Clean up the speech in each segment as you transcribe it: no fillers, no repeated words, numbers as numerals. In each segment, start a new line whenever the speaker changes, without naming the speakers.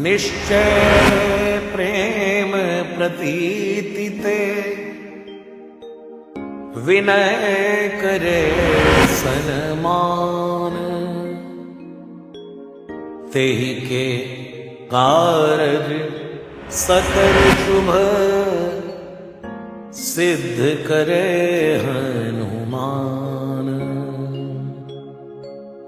निश्चय प्रेम प्रतीति ते, विनय करे सन्मान। तेहि के कारज सकल शुभ, सिद्ध करे हनुमान।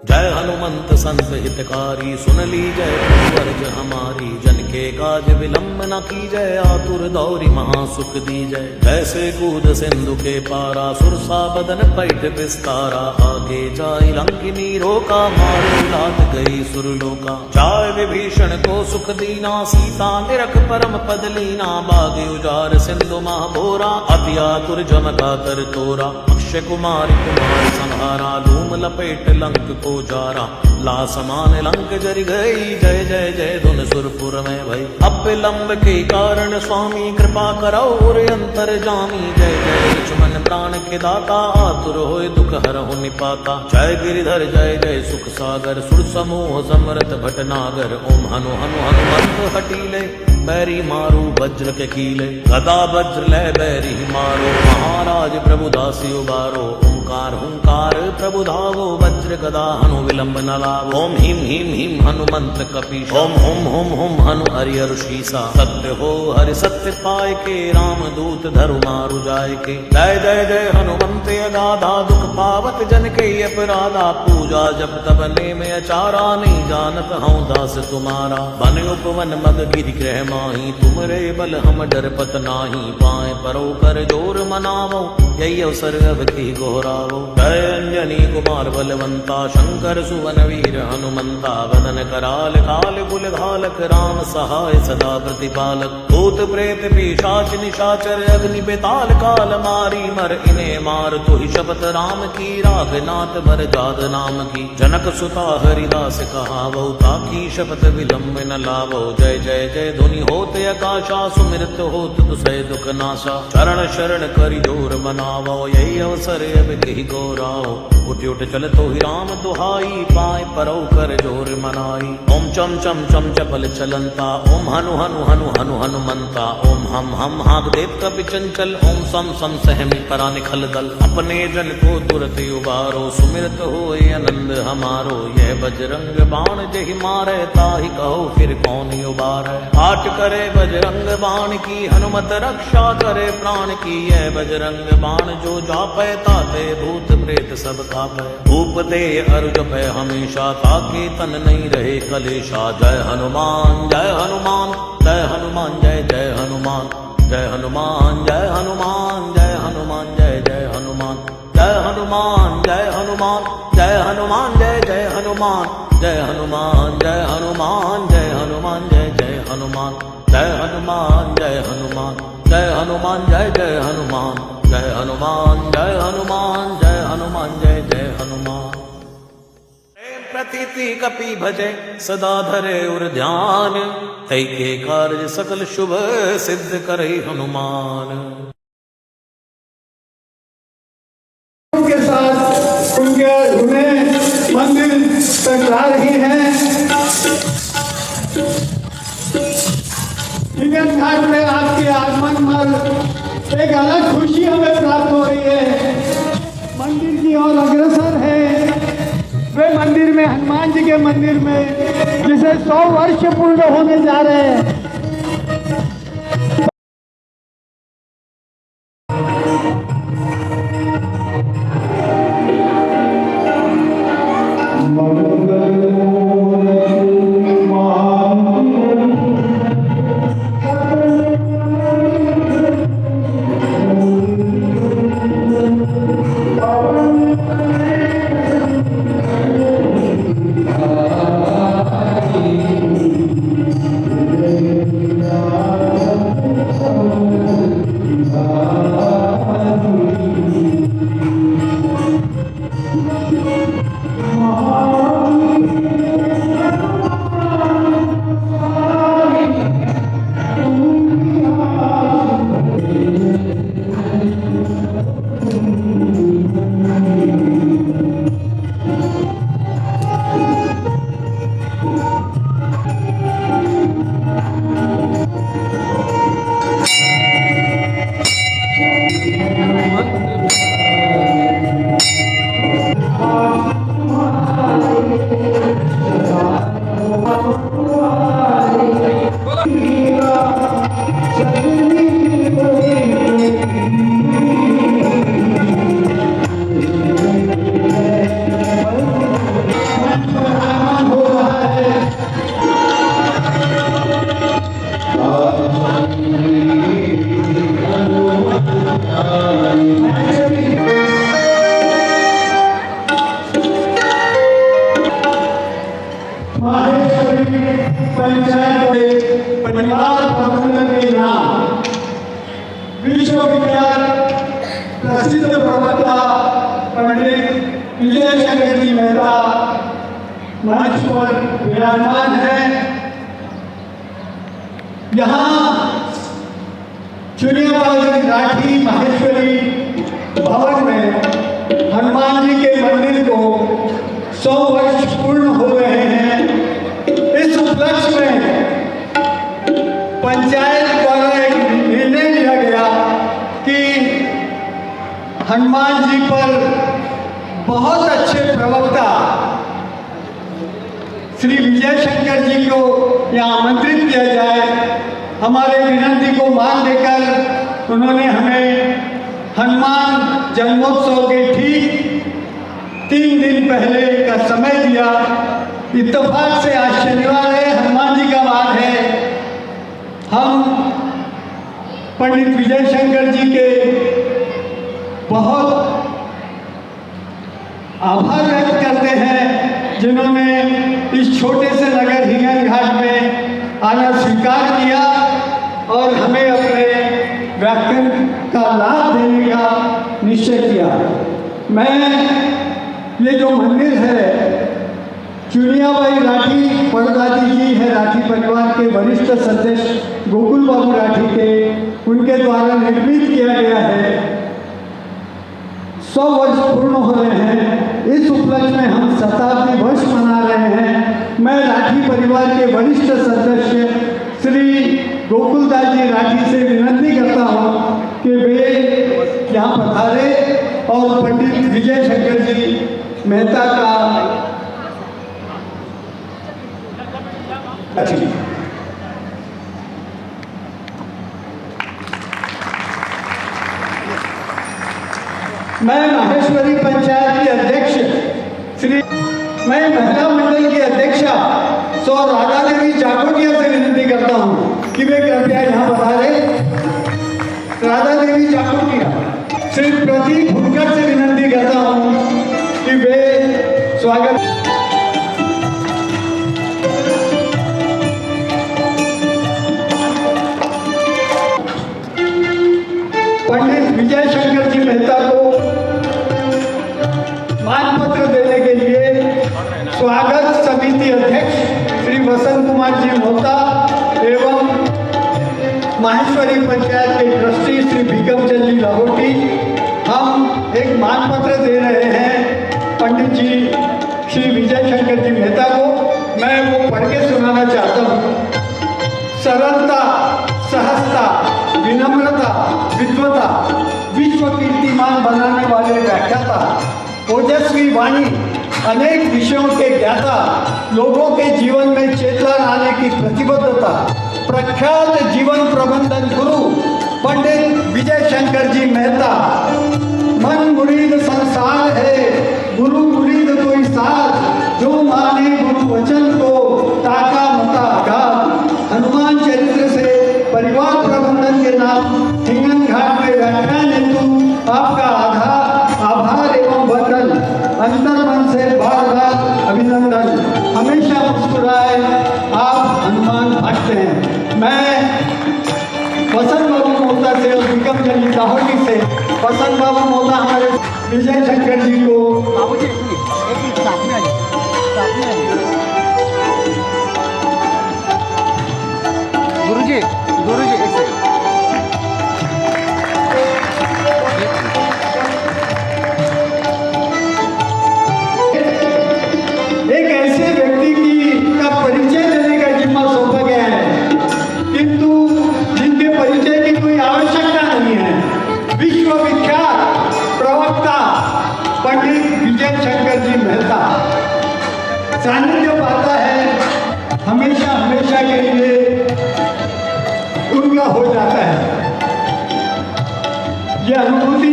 जय हनुमंत संत हितकारी, सुन लीजय वर्ज हमारी। जन के काज विलंब न कीजय, आतुर दौरी महासुख दीजय। जैसे कूद सिंधु के पारा, सुरसा बदन पैठ विस्तारा। आगे जाई लंकिनी रोका, मारे लात गई सुरलोका। जाय विभीषण को सुख दीना, सीता निरख परम पद लीना। बागे उजार सिंधु महाभोरा, अति आतुर जमका कर तोरा। अक्षय कुमार कुमार संहारा, धूम लपेट लंक को जारा। ला समान लंक जरि गई, जय जय जय धुन सुरपुर में भई। अब विलंब के कारण स्वामी, कृपा करौ और अंतर जामी। जय जय लक्ष्मण प्राण के दाता, आतुर होय दुख हरहु निपाता। जय गिरिधर जय जय सुख सागर, सुर समूह समरथ भटनागर। ओम हनु हनु हनुमंत हटीले, बैरी मारू वज्र के कीले। गदा वज्र ले बैरी मारो, महाराज प्रभु दासी उबारो। ओंकार हुंकार प्रभु धावो, वज्र गदा हनु विलंब न लावो। ओम ह्रीं ह्रीं हनुमंत कपीसा, ओम हुम हुम हुम हनु हरिहर शीसा। सत्य हो हरि सत्य पाय के, राम दूत धरु मारु जाय के। जय जय जय हनुमंत अगाधा, दुख पावत जन के अपराधा। पूजा जब तब ने में अचारा, नहीं जानत हूँ दास तुम्हारा। बन उपवन मग गिरि ग्रह माही, तुमरे बल हम डरपत नाही। पाए परो कर जोर मनावो, यही अवसर अब की गोहरावो। जय अंजनी कुमार बलवंता, शंकर सुवन वीर हनुमंता। वदन कराल काल कुल घालक, राम सहाय सदा प्रतिपालक। भूत प्रेत पिशाच निशाचर, अग्नि बेताल काल मारी। मर इने मार तो ही शपथ राम की, राघनाथ भर जाद नाम की। जनक सुता हरिदास कहावो, ताकी शपथ विलंब न लावो। जय जय जय धुनि होत आकाशा, सुमिरत होत दुसै दुख नाशा। चरण शरण करि जोर मनावो, यही अवसर अब की गोराओ। उठ उठ चल तो ही राम दुहाई, पाए परो कर जोर मनाई। ओम चम चम चम चपल चलंता, ओम हनु हनु हनु हनु हनुमंता। ओम हम हाक देव कपि चंचल, ओम सम सम सहमि परा निखल दल। अपने जन को तुरत उबारो, सुमिरत होए आनंद हमारो। यह बजरंग बाण जहि मारे, ताहि कहो फिर कौन उबारै। आट करे बजरंग बाण की, हनुमत रक्षा करे प्राण की। यह बजरंग बाण जो जापै, ताते भूत प्रेत सब कापै। धूप दे अरु जपै हमेशा, ताके तन नहीं रहे कलेशा। जय हनुमान जय हनुमान, जय हनुमान जय जय हनुमान। जय हनुमान जय हनुमान, जय हनुमान जय जय हनुमान। जय हनुमान जय हनुमान, जय हनुमान जय जय हनुमान। जय हनुमान जय हनुमान, जय हनुमान जय जय हनुमान। जय हनुमान जय हनुमान, जय हनुमान जय जय हनुमान। जय हनुमान जय हनुमान, जय हनुमान जय जय हनुमान। प्रेम प्रतीति कपि भजे, सदा धरे उर ध्यान। तै के कार्य सकल शुभ, सिद्ध करे हनुमान।
उनके साथ उन्हें मंदिर तक ला रही हैं। हिंगन घाट में आपके आगमन पर एक अलग खुशी हमें प्राप्त हो रही है। मंदिर की ओर अग्रसर है वे मंदिर में, हनुमान जी के मंदिर में, जिसे 100 वर्ष पूर्ण होने जा रहे हैं। पंचायत परिवार प्रबंधन के नाम विश्वविख्यात प्रसिद्ध प्रवक्ता पंडित विजय शंकर जी मेहता मंच पर विराजमान है। यहाँ चुनियाबाई राठी माहेश्वरी भवन में हनुमान जी के मंदिर को 100 वर्ष पूर्ण हो रहे हैं। इस उपलक्ष्य में पंचायत द्वारा एक निर्णय लिया गया कि हनुमान जी पर बहुत अच्छे प्रवक्ता श्री विजय शंकर जी को यहाँ आमंत्रित किया जाए। हमारे विनंती को मान देकर उन्होंने हमें हनुमान जन्मोत्सव के ठीक 3 दिन पहले का समय दिया। इत्तेफाक से आज शनिवार है, हनुमान जी का वार है। हम पंडित विजय शंकर जी के बहुत आभार व्यक्त करते हैं जिन्होंने इस छोटे से नगर हिंगन घाट में आना स्वीकार किया और हमें अपने व्याख्यान का लाभ देने का निश्चय किया। मैं ये जो मंदिर है चुनियाबाई राठी परदादी जी है, राठी परिवार के वरिष्ठ सदस्य गोकुल बाबू राठी के उनके द्वारा निर्मित किया गया है। 100 वर्ष पूर्ण हो रहे हैं। इस उपलक्ष्य में हम शताब्दी वर्ष मना रहे हैं। मैं राठी परिवार के वरिष्ठ सदस्य श्री गोकुलदास जी राठी से विनती करता हूँ कि वे यहाँ पधारे और पंडित विजय शंकर जी मेहता का मैं माहेश्वरी पंचायत के अध्यक्ष मैं महिला मंडल की अध्यक्षा सौ राधा देवी जाकोटिया से विनती करता हूँ कि वे कृपया यहाँ पधारे। राधा देवी जाकोटिया श्री प्रदीप भुनकर से विनती करता हूँ कि वे स्वागत। पंडित विजय शंकर जी मेहता को मानपत्र देने के लिए स्वागत समिति अध्यक्ष श्री वसंत कुमार जी मोहता एवं माहेश्वरी पंचायत के ट्रस्टी श्री भीकम चंद जी लाहौटी हम एक मानपत्र दे रहे हैं पंडित जी श्री विजय शंकर जी मेहता को। मैं वो पढ़ के सुनाना चाहता हूँ। सरलता, सहजता, विनम्रता, विद्वता, विश्व कीर्तिमान बनाने वाले व्याख्याता, ओजस्वी वाणी, अनेक विषयों के ज्ञाता, लोगों के जीवन में चेतना लाने की प्रतिबद्धता, प्रख्यात जीवन प्रबंधन गुरु पंडित विजय शंकर जी मेहता। मन मुरीद संसार है, गुरु मुरीद कोई साथ, जो माने गुरु वचन को ताका मता घात। हनुमान चरित्र से परिवार प्रबंधन के नाम हिंगन घाट में व्याख्यान हेतु आपका आभार एवं वंदन। अंतर मन से बार बार अभिनंदन। हमेशा मुस्कुराए आप हनुमान भक्त हैं। मैं वसंत बाबू मोहता से और विक्रम चंद लाहौटी से वसंत बाबू मोहता हमारे विजय शंकर जी को
गुरुजी एक सेकंड।
एक ऐसे व्यक्ति का परिचय देने का जिम्मा सौंपा गया है किंतु जिनके परिचय की कोई आवश्यकता नहीं है। विश्वविख्यात प्रवक्ता पंडित विजय शंकर जी मेहता सानिध्य हमेशा हमेशा के लिए उनका हो जाता है। ये अनुभूति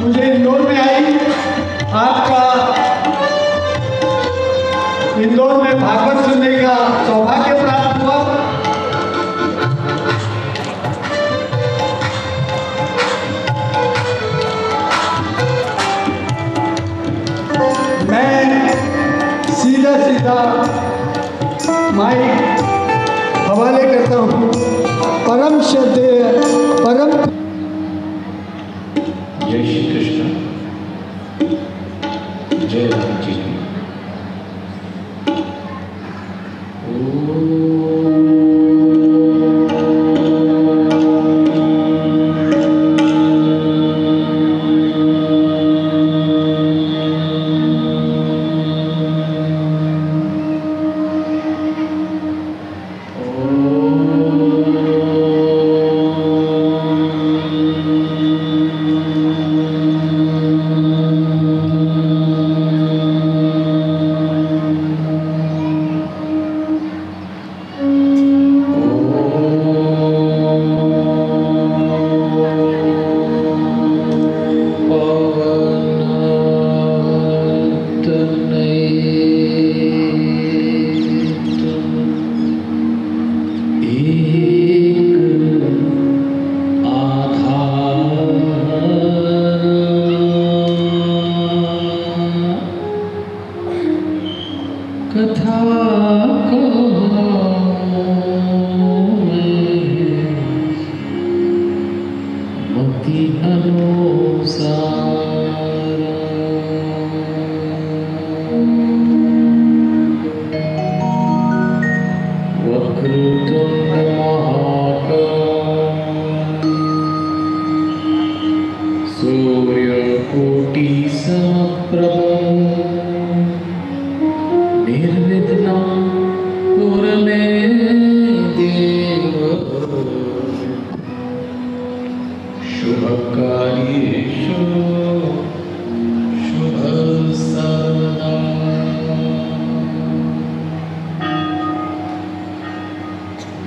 मुझे इंदौर में आई। आपका इंदौर में भागवत सुनने का सौभाग्य प्राप्त हुआ। मैं सीधा सीधा माइक हवाले करता हूँ परम श्रद्धेय परम।
जय श्री कृष्ण, जय राम जी की।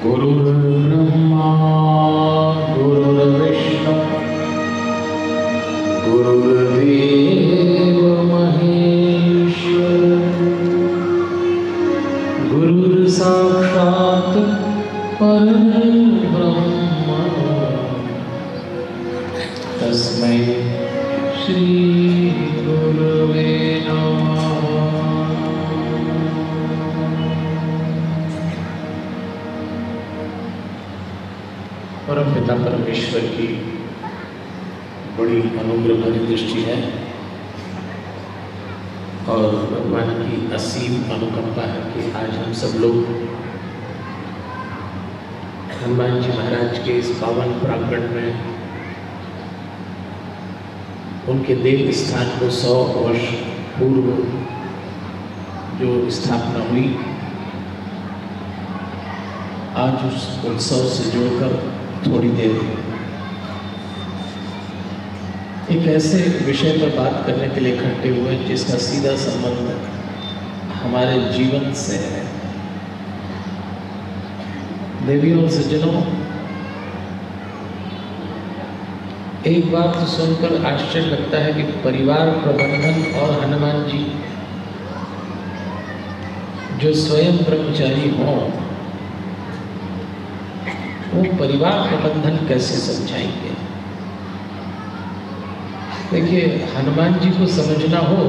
गुरुर्ब्रह्मा गुरुर्विष्णु गुरुर्देव महेश्वर गुरुर्साक्षात् परब्रह्म तस्मै श्री गुरुवे नमः। परम पिता परमेश्वर की बड़ी अनुग्रह भरी दृष्टि है और भगवान की असीम अनुकंपा है कि आज हम सब लोग हनुमान जी महाराज के इस पावन प्रांगण में उनके देव स्थान को 100 वर्ष पूर्व जो स्थापना हुई, आज उस उत्सव से जुड़कर थोड़ी देर एक ऐसे विषय पर बात करने के लिए इकट्ठे हुए जिसका सीधा संबंध हमारे जीवन से है। देवियों और सज्जनों, एक बात तो सुनकर आश्चर्य लगता है कि परिवार प्रबंधन और हनुमान जी जो स्वयं ब्रह्मचारी हों, वो परिवार प्रबंधन कैसे समझाएंगे। देखिए, हनुमान जी को समझना हो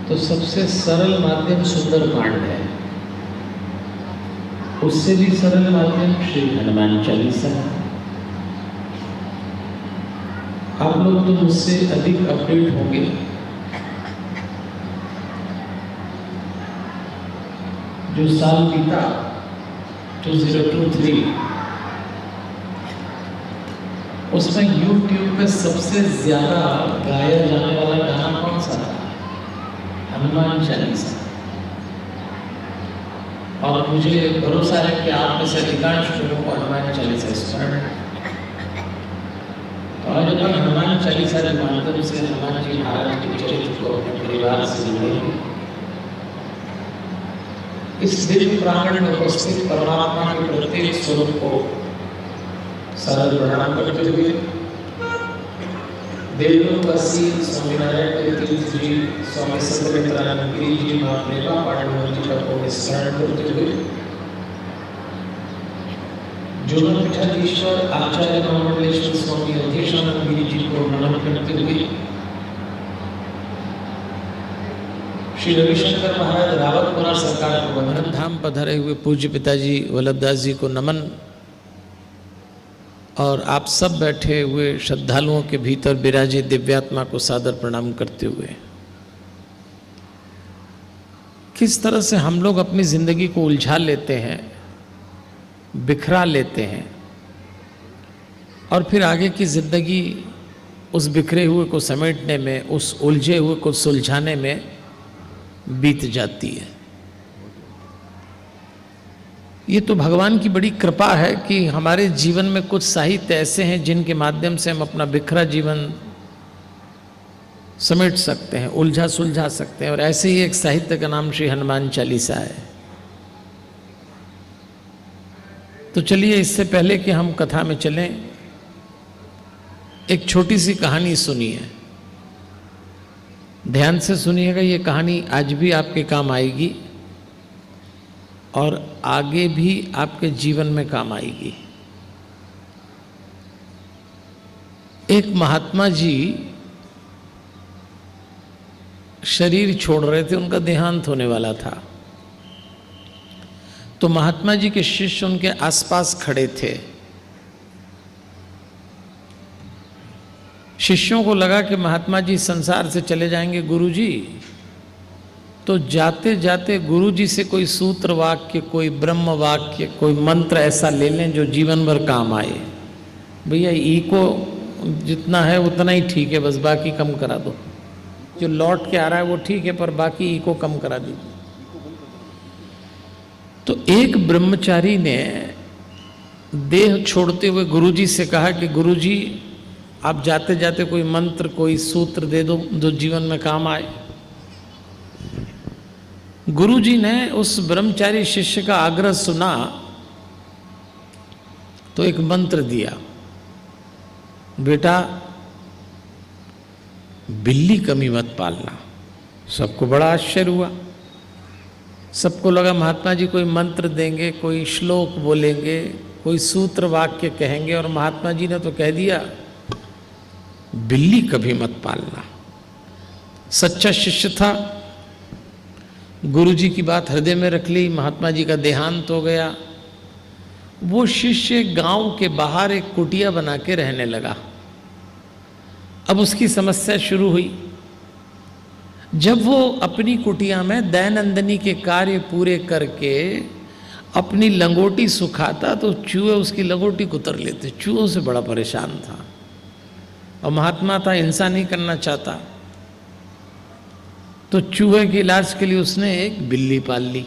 तो सबसे सरल माध्यम सुंदरकांड है, उससे भी सरल माध्यम श्री हनुमान चालीसा है। आप लोग तो मुझसे अधिक अपडेट होंगे। जो साल बीता 2023, उसमें YouTube पे सबसे ज्यादा गाया जाने वाला गाना कौन सा था? हनुमान चालीसा। और मुझे भरोसा है कि आप में से अधिकांश लोगों को हनुमान चालीसा स्मरण है। और जब हम हनुमान चालीसा के माध्यम से हनुमान जी महाराज के चरित्र को अपने परिवार से जोड़ेंगे इस दिव्य प्रांगण में उपस्थित परमात्मा के प्रत्येक स्वरूप को सरल प्रणाम करते हुए देवलोकवासी स्वामी नारायण तीर्थ जी, स्वामी सत्यमित्रानंद गिरी जी, मां प्रेमा पांडुरंग जी का को स्मरण करते हुए जोगपीठाधीश्वर आचार्य महामंडलेश्वर स्वामी अवधेशानंद गिरी जी को नमन करते हुए श्री रविशंकर महाराज रावतपुरा सरकार को वंदन, धाम पधारे हुए पूज्य पिताजी वल्लभदास जी को नमन और आप सब बैठे हुए श्रद्धालुओं के भीतर विराजे दिव्यात्मा को सादर प्रणाम करते हुए किस तरह से हम लोग अपनी जिंदगी को उलझा लेते हैं, बिखरा लेते हैं और फिर आगे की जिंदगी उस बिखरे हुए को समेटने में, उस उलझे हुए को सुलझाने में बीत जाती है। ये तो भगवान की बड़ी कृपा है कि हमारे जीवन में कुछ साहित्य ऐसे हैं जिनके माध्यम से हम अपना बिखरा जीवन समेट सकते हैं, उलझा सुलझा सकते हैं। और ऐसे ही एक साहित्य का नाम श्री हनुमान चालीसा है। तो चलिए, इससे पहले कि हम कथा में चलें, एक छोटी सी कहानी सुनिए। ध्यान से सुनिएगा, ये कहानी आज भी आपके काम आएगी और आगे भी आपके जीवन में काम आएगी। एक महात्मा जी शरीर छोड़ रहे थे, उनका देहांत होने वाला था। तो महात्मा जी के शिष्य उनके आसपास खड़े थे। शिष्यों को लगा कि महात्मा जी संसार से चले जाएंगे गुरुजी, तो जाते जाते गुरुजी से कोई सूत्र वाक्य, कोई ब्रह्म वाक्य, कोई मंत्र ऐसा ले लें जो जीवन भर काम आए। भैया ई को जितना है उतना ही ठीक है, बस बाकी कम करा दो। जो लौट के आ रहा है वो ठीक है, पर बाकी ई को कम करा दीजिए। तो एक ब्रह्मचारी ने देह छोड़ते हुए गुरुजी से कहा कि गुरुजी, आप जाते जाते कोई मंत्र, कोई सूत्र दे दो जो जीवन में काम आए। गुरुजी ने उस ब्रह्मचारी शिष्य का आग्रह सुना तो एक मंत्र दिया, बेटा बिल्ली कमी मत पालना। सबको बड़ा आश्चर्य हुआ। सबको लगा महात्मा जी कोई मंत्र देंगे, कोई श्लोक बोलेंगे, कोई सूत्र वाक्य कहेंगे, और महात्मा जी ने तो कह दिया बिल्ली कभी मत पालना। सच्चा शिष्य था, गुरुजी की बात हृदय में रख ली। महात्मा जी का देहांत हो गया। वो शिष्य गांव के बाहर एक कुटिया बना के रहने लगा। अब उसकी समस्या शुरू हुई। जब वो अपनी कुटिया में दैनंदिनी के कार्य पूरे करके अपनी लंगोटी सुखाता तो चूहे उसकी लंगोटी कुतर लेते। चूहों से बड़ा परेशान था और महात्मा था, हिंसा नहीं करना चाहता। तो चूहे के इलाज के लिए उसने एक बिल्ली पाल ली।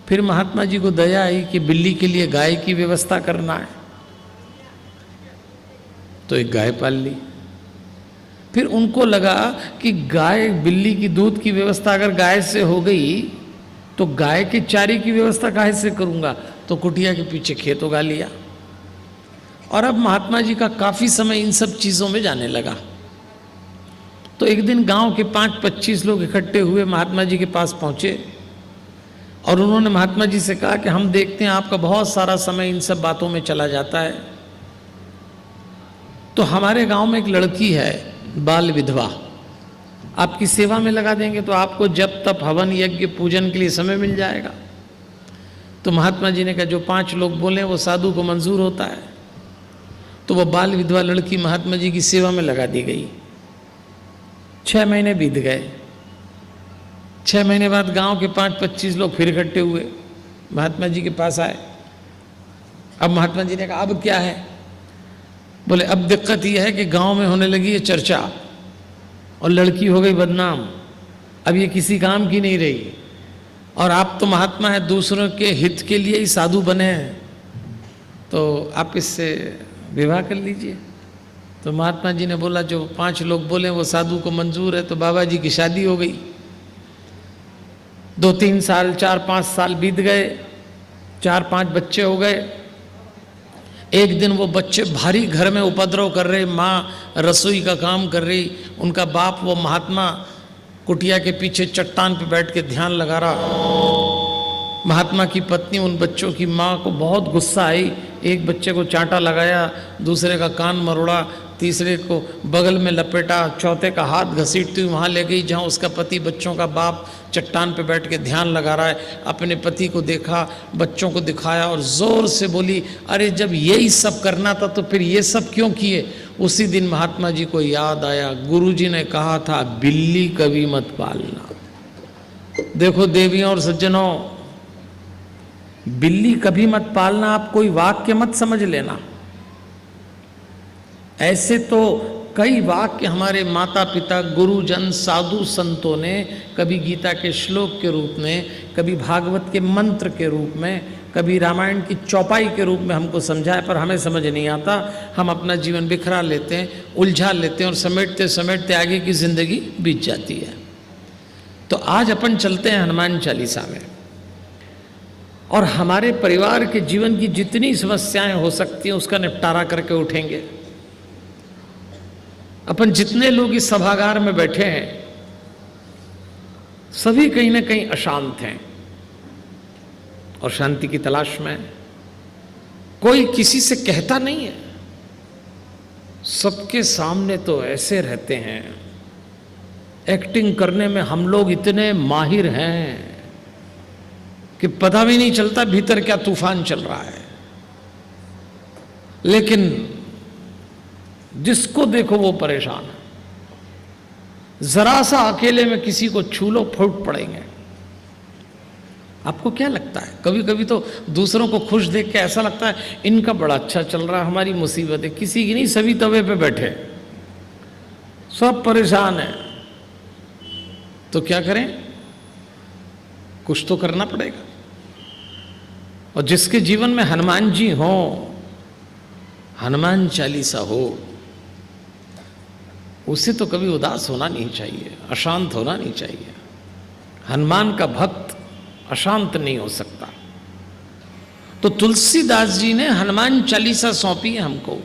फिर महात्मा जी को दया आई कि बिल्ली के लिए गाय की व्यवस्था करना है, तो एक गाय पाल ली। फिर उनको लगा कि गाय बिल्ली की दूध की व्यवस्था अगर गाय से हो गई तो गाय के चारे की व्यवस्था काहे से करूंगा, तो कुटिया के पीछे खेत उगा लिया। और अब महात्मा जी का काफी समय इन सब चीजों में जाने लगा। तो एक दिन गांव के 5-25 लोग इकट्ठे हुए, महात्मा जी के पास पहुंचे और उन्होंने महात्मा जी से कहा कि हम देखते हैं आपका बहुत सारा समय इन सब बातों में चला जाता है, तो हमारे गांव में एक लड़की है बाल विधवा, आपकी सेवा में लगा देंगे तो आपको जब तप हवन यज्ञ पूजन के लिए समय मिल जाएगा। तो महात्मा जी ने कहा जो 5 लोग बोले वो साधु को मंजूर होता है। तो वो बाल विधवा लड़की महात्मा जी की सेवा में लगा दी गई। 6 महीने बीत गए। 6 महीने बाद गांव के 5-25 लोग फिर इकट्ठे हुए, महात्मा जी के पास आए। अब महात्मा जी ने कहा अब क्या है? बोले अब दिक्कत यह है कि गांव में होने लगी है चर्चा और लड़की हो गई बदनाम, अब ये किसी काम की नहीं रही, और आप तो महात्मा हैं, दूसरों के हित के लिए ही साधु बने हैं, तो आप इससे विवाह कर लीजिए। तो महात्मा जी ने बोला जो 5 लोग बोले वो साधु को मंजूर है, तो बाबा जी की शादी हो गई। 2-3 साल 4-5 साल बीत गए, 4-5 बच्चे हो गए। एक दिन वो बच्चे भारी घर में उपद्रव कर रहे, माँ रसोई का काम कर रही, उनका बाप वो महात्मा कुटिया के पीछे चट्टान पे बैठ के ध्यान लगा रहा। महात्मा की पत्नी उन बच्चों की माँ को बहुत गुस्सा आई, एक बच्चे को चांटा लगाया, दूसरे का कान मरोड़ा, तीसरे को बगल में लपेटा, चौथे का हाथ घसीटती हुई वहाँ ले गई जहाँ उसका पति बच्चों का बाप चट्टान पे बैठ के ध्यान लगा रहा है। अपने पति को देखा, बच्चों को दिखाया और ज़ोर से बोली, अरे जब यही सब करना था तो फिर ये सब क्यों किए। उसी दिन महात्मा जी को याद आया, गुरुजी ने कहा था बिल्ली कभी मत पालना। देखो देवियों और सज्जनों, बिल्ली कभी मत पालना आप कोई वाक्य मत समझ लेना। ऐसे तो कई वाक्य हमारे माता पिता, गुरुजन, साधु संतों ने कभी गीता के श्लोक के रूप में, कभी भागवत के मंत्र के रूप में, कभी रामायण की चौपाई के रूप में हमको समझाया, पर हमें समझ नहीं आता। हम अपना जीवन बिखरा लेते हैं, उलझा लेते हैं और समेटते समेटते आगे की जिंदगी बीत जाती है। तो आज अपन चलते हैं हनुमान चालीसा में और हमारे परिवार के जीवन की जितनी समस्याएं हो सकती हैं उसका निपटारा करके उठेंगे। अपन जितने लोग इस सभागार में बैठे हैं सभी कहीं ना कहीं अशांत हैं और शांति की तलाश में। कोई किसी से कहता नहीं है, सबके सामने तो ऐसे रहते हैं। एक्टिंग करने में हम लोग इतने माहिर हैं कि पता भी नहीं चलता भीतर क्या तूफान चल रहा है। लेकिन जिसको देखो वो परेशान है। जरा सा अकेले में किसी को छू लो फूट पड़ेंगे। आपको क्या लगता है? कभी कभी तो दूसरों को खुश देख के ऐसा लगता है इनका बड़ा अच्छा चल रहा है, हमारी मुसीबत है। किसी की नहीं, सभी तवे पे बैठे, सब परेशान है। तो क्या करें? कुछ तो करना पड़ेगा। और जिसके जीवन में हनुमान जी हो, हनुमान चालीसा हो, उसे तो कभी उदास होना नहीं चाहिए, अशांत होना नहीं चाहिए। हनुमान का भक्त अशांत नहीं हो सकता। तो तुलसीदास जी ने हनुमान चालीसा सौंपी है हमको।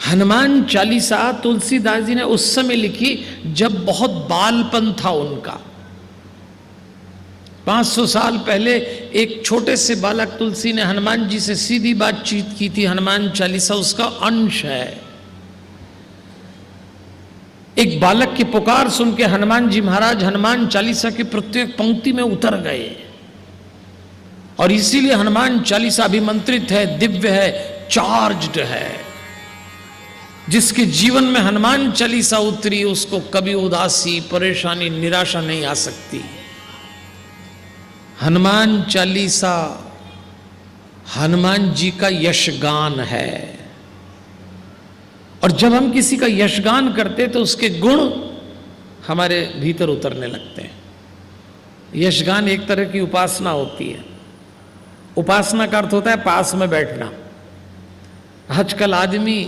हनुमान चालीसा तुलसीदास जी ने उस समय लिखी जब बहुत बालपन था उनका। 500 साल पहले एक छोटे से बालक तुलसी ने हनुमान जी से सीधी बातचीत की थी। हनुमान चालीसा उसका अंश है। एक बालक की पुकार सुन के हनुमान जी महाराज हनुमान चालीसा की प्रत्येक पंक्ति में उतर गए और इसीलिए हनुमान चालीसा अभिमंत्रित है, दिव्य है, चार्ज्ड है। जिसके जीवन में हनुमान चालीसा उतरी उसको कभी उदासी, परेशानी, निराशा नहीं आ सकती। हनुमान चालीसा हनुमान जी का यशगान है और जब हम किसी का यशगान करते तो उसके गुण हमारे भीतर उतरने लगते हैं। यशगान एक तरह की उपासना होती है। उपासना का अर्थ होता है पास में बैठना। आजकल आदमी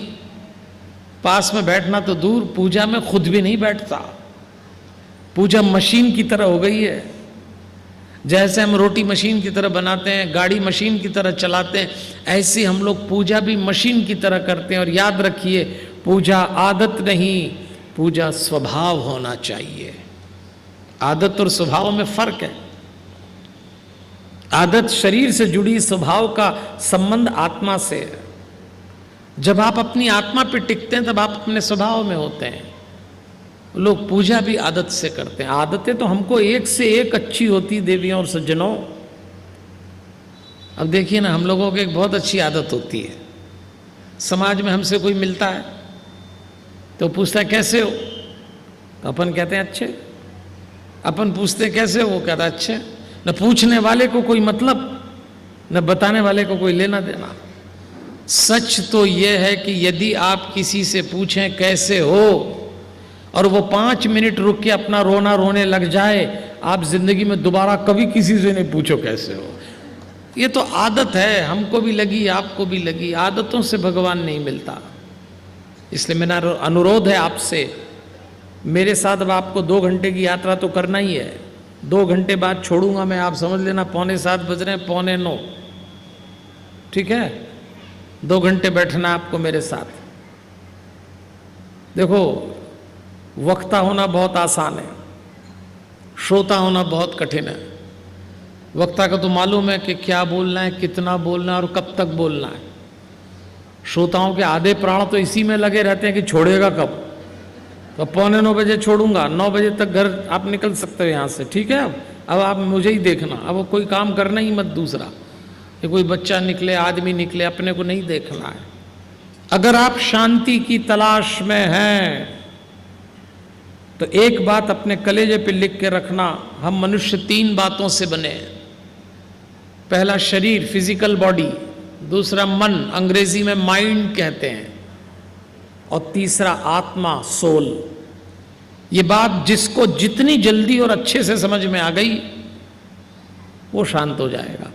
पास में बैठना तो दूर, पूजा में खुद भी नहीं बैठता। पूजा मशीन की तरह हो गई है। जैसे हम रोटी मशीन की तरह बनाते हैं, गाड़ी मशीन की तरह चलाते हैं, ऐसे हम लोग पूजा भी मशीन की तरह करते हैं। और याद रखिए, पूजा आदत नहीं, पूजा स्वभाव होना चाहिए। आदत और स्वभाव में फर्क है। आदत शरीर से जुड़ी, स्वभाव का संबंध आत्मा से है। जब आप अपनी आत्मा पे टिकते हैं तब आप अपने स्वभाव में होते हैं। लोग पूजा भी आदत से करते हैं। आदतें तो हमको एक से एक अच्छी होती देवियों और सज्जनों। अब देखिए ना, हम लोगों की एक बहुत अच्छी आदत होती है। समाज में हमसे कोई मिलता है तो पूछता है कैसे हो, तो अपन कहते हैं अच्छे। अपन पूछते कैसे हो, वो कहता है अच्छे। न पूछने वाले को कोई मतलब, न बताने वाले को कोई लेना देना। सच तो यह है कि यदि आप किसी से पूछें कैसे हो और वो 5 मिनट रुक के अपना रोना रोने लग जाए, आप जिंदगी में दोबारा कभी किसी से नहीं पूछो कैसे हो। ये तो आदत है, हमको भी लगी, आपको भी लगी। आदतों से भगवान नहीं मिलता। इसलिए मेरा अनुरोध है आपसे मेरे साथ अब आपको 2 घंटे की यात्रा तो करना ही है। 2 घंटे बाद छोड़ूंगा मैं, आप समझ लेना 6:45 बज रहे हैं, 8:45, ठीक है। 2 घंटे बैठना आपको मेरे साथ। देखो, वक्ता होना बहुत आसान है, श्रोता होना बहुत कठिन है। वक्ता का तो मालूम है कि क्या बोलना है, कितना बोलना है और कब तक बोलना है। श्रोताओं के आधे प्राण तो इसी में लगे रहते हैं कि छोड़ेगा कब। तो 8:45 बजे छोड़ूंगा, 9 बजे तक घर आप निकल सकते हो यहाँ से, ठीक है। अब आप मुझे ही देखना, अब कोई काम करना ही मत दूसरा, कि कोई बच्चा निकले, आदमी निकले, अपने को नहीं देखना है। अगर आप शांति की तलाश में हैं तो एक बात अपने कलेजे पे लिख के रखना, हम मनुष्य 3 बातों से बने हैं। पहला शरीर, फिजिकल बॉडी, दूसरा मन, अंग्रेजी में माइंड कहते हैं, और तीसरा आत्मा, सोल। ये बात जिसको जितनी जल्दी और अच्छे से समझ में आ गई वो शांत हो जाएगा।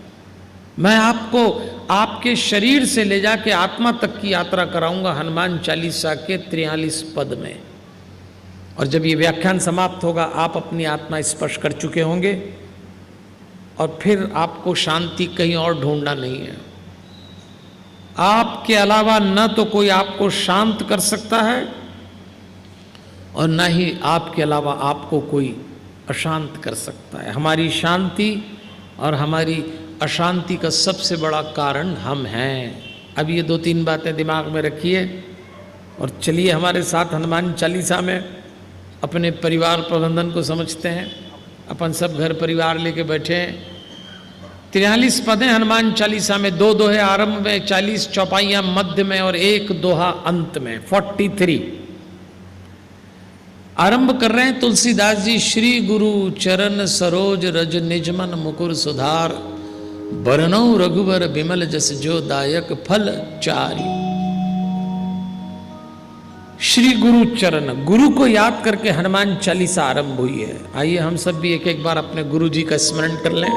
मैं आपको आपके शरीर से ले जाके आत्मा तक की यात्रा कराऊंगा हनुमान चालीसा के 43 पद में। और जब ये व्याख्यान समाप्त होगा आप अपनी आत्मा स्पर्श कर चुके होंगे और फिर आपको शांति कहीं और ढूंढना नहीं है। आपके अलावा न तो कोई आपको शांत कर सकता है और न ही आपके अलावा आपको कोई अशांत कर सकता है। हमारी शांति और हमारी अशांति का सबसे बड़ा कारण हम हैं। अब ये 2-3 बातें दिमाग में रखिए और चलिए हमारे साथ हनुमान चालीसा में अपने परिवार प्रबंधन को समझते हैं। अपन सब घर परिवार लेके बैठे हैं। 43 पद हैं हनुमान चालीसा में, 2 दोहे आरंभ में, 40 चौपाइयां मध्य में और 1 दोहा अंत में, 43। आरंभ कर रहे हैं तुलसीदास जी। श्री गुरु चरण सरोज रज निजमन मुकुर सुधार, बरनौ रघुवर बिमल जस जो दायक फल चारि। श्री गुरु चरण, गुरु को याद करके हनुमान चालीसा आरंभ हुई है। आइए हम सब भी एक बार अपने गुरु जी का स्मरण कर लें।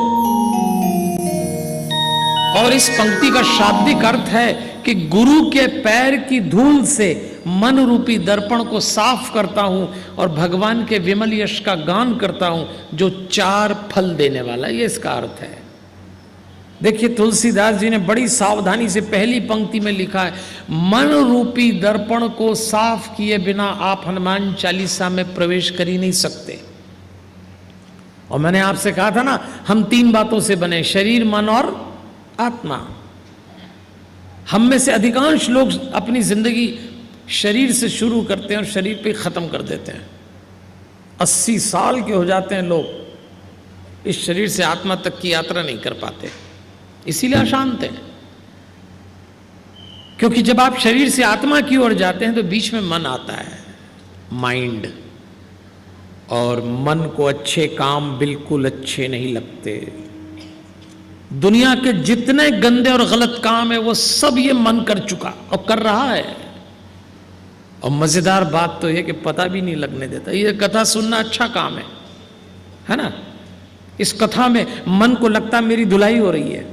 और इस पंक्ति का शाब्दिक अर्थ है कि गुरु के पैर की धूल से मन रूपी दर्पण को साफ करता हूं और भगवान के विमल यश का गान करता हूं जो 4 फल देने वाला है। ये इसका अर्थ है। देखिए तुलसीदास जी ने बड़ी सावधानी से पहली पंक्ति में लिखा है, मन रूपी दर्पण को साफ किए बिना आप हनुमान चालीसा में प्रवेश कर ही नहीं सकते। और मैंने आपसे कहा था ना, हम 3 बातों से बने, शरीर, मन और आत्मा। हम में से अधिकांश लोग अपनी जिंदगी शरीर से शुरू करते हैं और शरीर पे खत्म कर देते हैं। 80 साल के हो जाते हैं लोग, इस शरीर से आत्मा तक की यात्रा नहीं कर पाते, इसीलिए अशांत हैं। क्योंकि जब आप शरीर से आत्मा की ओर जाते हैं तो बीच में मन आता है, माइंड, और मन को अच्छे काम बिल्कुल अच्छे नहीं लगते। दुनिया के जितने गंदे और गलत काम है वो सब ये मन कर चुका और कर रहा है। और मजेदार बात तो ये कि पता भी नहीं लगने देता। ये कथा सुनना अच्छा काम है ना। इस कथा में मन को लगता मेरी धुलाई हो रही है,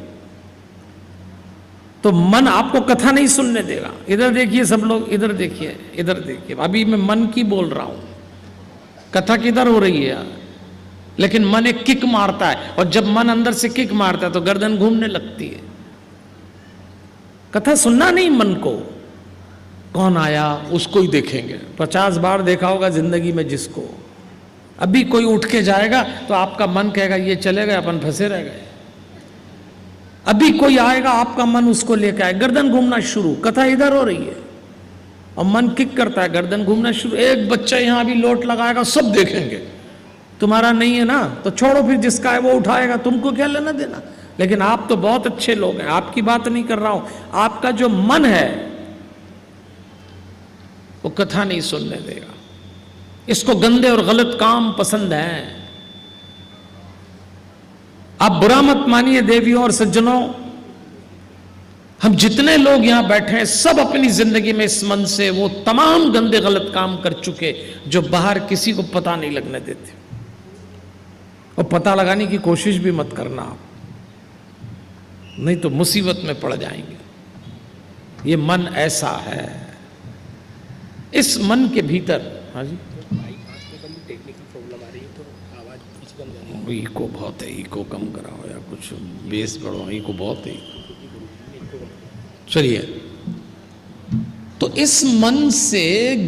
तो मन आपको कथा नहीं सुनने देगा। इधर देखिए सब लोग, इधर देखिए, इधर देखिए। अभी मैं मन की बोल रहा हूं, कथा किधर हो रही है यार। लेकिन मन एक किक मारता है, और जब मन अंदर से किक मारता है तो गर्दन घूमने लगती है। कथा सुनना नहीं मन को। कौन आया उसको ही देखेंगे। 50 बार देखा होगा जिंदगी में जिसको। अभी कोई उठ के जाएगा तो आपका मन कहेगा ये चले गए, अपन फंसे रह गए। अभी कोई आएगा, आपका मन उसको लेकर आए, गर्दन घूमना शुरू। कथा इधर हो रही है और मन किक करता है, गर्दन घूमना शुरू। एक बच्चा यहां भी लोट लगाएगा, सब देखेंगे। तुम्हारा नहीं है ना तो छोड़ो, फिर जिसका है वो उठाएगा, तुमको क्या लेना देना। लेकिन आप तो बहुत अच्छे लोग हैं, आपकी बात नहीं कर रहा हूं। आपका जो मन है वो कथा नहीं सुनने देगा। इसको गंदे और गलत काम पसंद हैं। आप बुरा मत मानिए देवियों और सज्जनों, हम जितने लोग यहां बैठे हैं सब अपनी जिंदगी में इस मन से वो तमाम गंदे गलत काम कर चुके जो बाहर किसी को पता नहीं लगने देते। और पता लगाने की कोशिश भी मत करना आप, नहीं तो मुसीबत में पड़ जाएंगे। ये मन ऐसा है। इस मन के भीतर, हाँ जी, इको बहुत है, इको कम कराओ या कुछ बेस बढ़ाओ, इको बहुत है। चलिए, तो इस मन से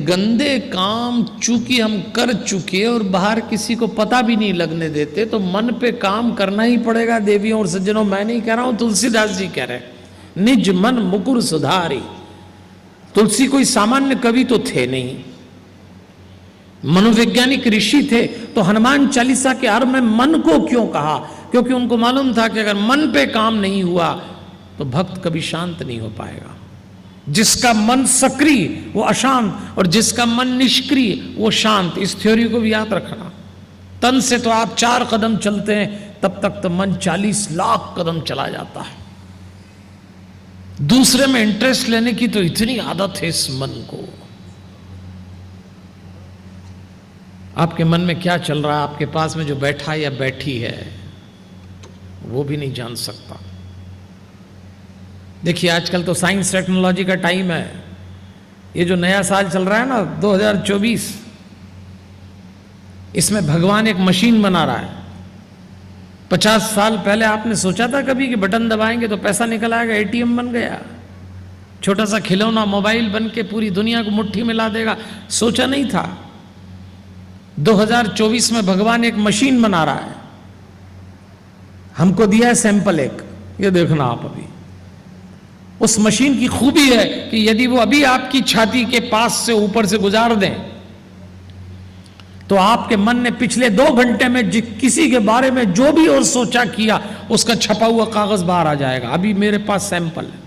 गंदे काम चूंकि हम कर चुके और बाहर किसी को पता भी नहीं लगने देते, तो मन पे काम करना ही पड़ेगा देवियों और सज्जनों। मैं नहीं कह रहा हूं, तुलसीदास जी कह रहे हैं, निज मन मुकुर सुधारी। तुलसी कोई सामान्य कवि तो थे नहीं, मनोवैज्ञानिक ऋषि थे। तो हनुमान चालीसा के आरंभ में मन को क्यों कहा? क्योंकि उनको मालूम था कि अगर मन पे काम नहीं हुआ तो भक्त कभी शांत नहीं हो पाएगा। जिसका मन सक्रिय वो अशांत, और जिसका मन निष्क्रिय वो शांत। इस थ्योरी को भी याद रखना। तन से तो आप 4 कदम चलते हैं, तब तक तो मन 40 लाख कदम चला जाता है। दूसरे में इंटरेस्ट लेने की तो इतनी आदत है इस मन को। आपके मन में क्या चल रहा है, आपके पास में जो बैठा या बैठी है वो भी नहीं जान सकता। देखिए, आजकल तो साइंस टेक्नोलॉजी का टाइम है। ये जो नया साल चल रहा है ना 2024, इसमें भगवान एक मशीन बना रहा है। 50 साल पहले आपने सोचा था कभी कि बटन दबाएंगे तो पैसा निकल आएगा? एटीएम बन गया। छोटा सा खिलौना मोबाइल बन के पूरी दुनिया को मुट्ठी में ला देगा, सोचा नहीं था। 2024 में भगवान एक मशीन बना रहा है। हमको दिया है सैंपल एक, ये देखना आप। अभी उस मशीन की खूबी है कि यदि वो अभी आपकी छाती के पास से ऊपर से गुजार दें तो आपके मन ने पिछले 2 घंटे में किसी के बारे में जो भी और सोचा किया उसका छपा हुआ कागज बाहर आ जाएगा। अभी मेरे पास सैंपल है।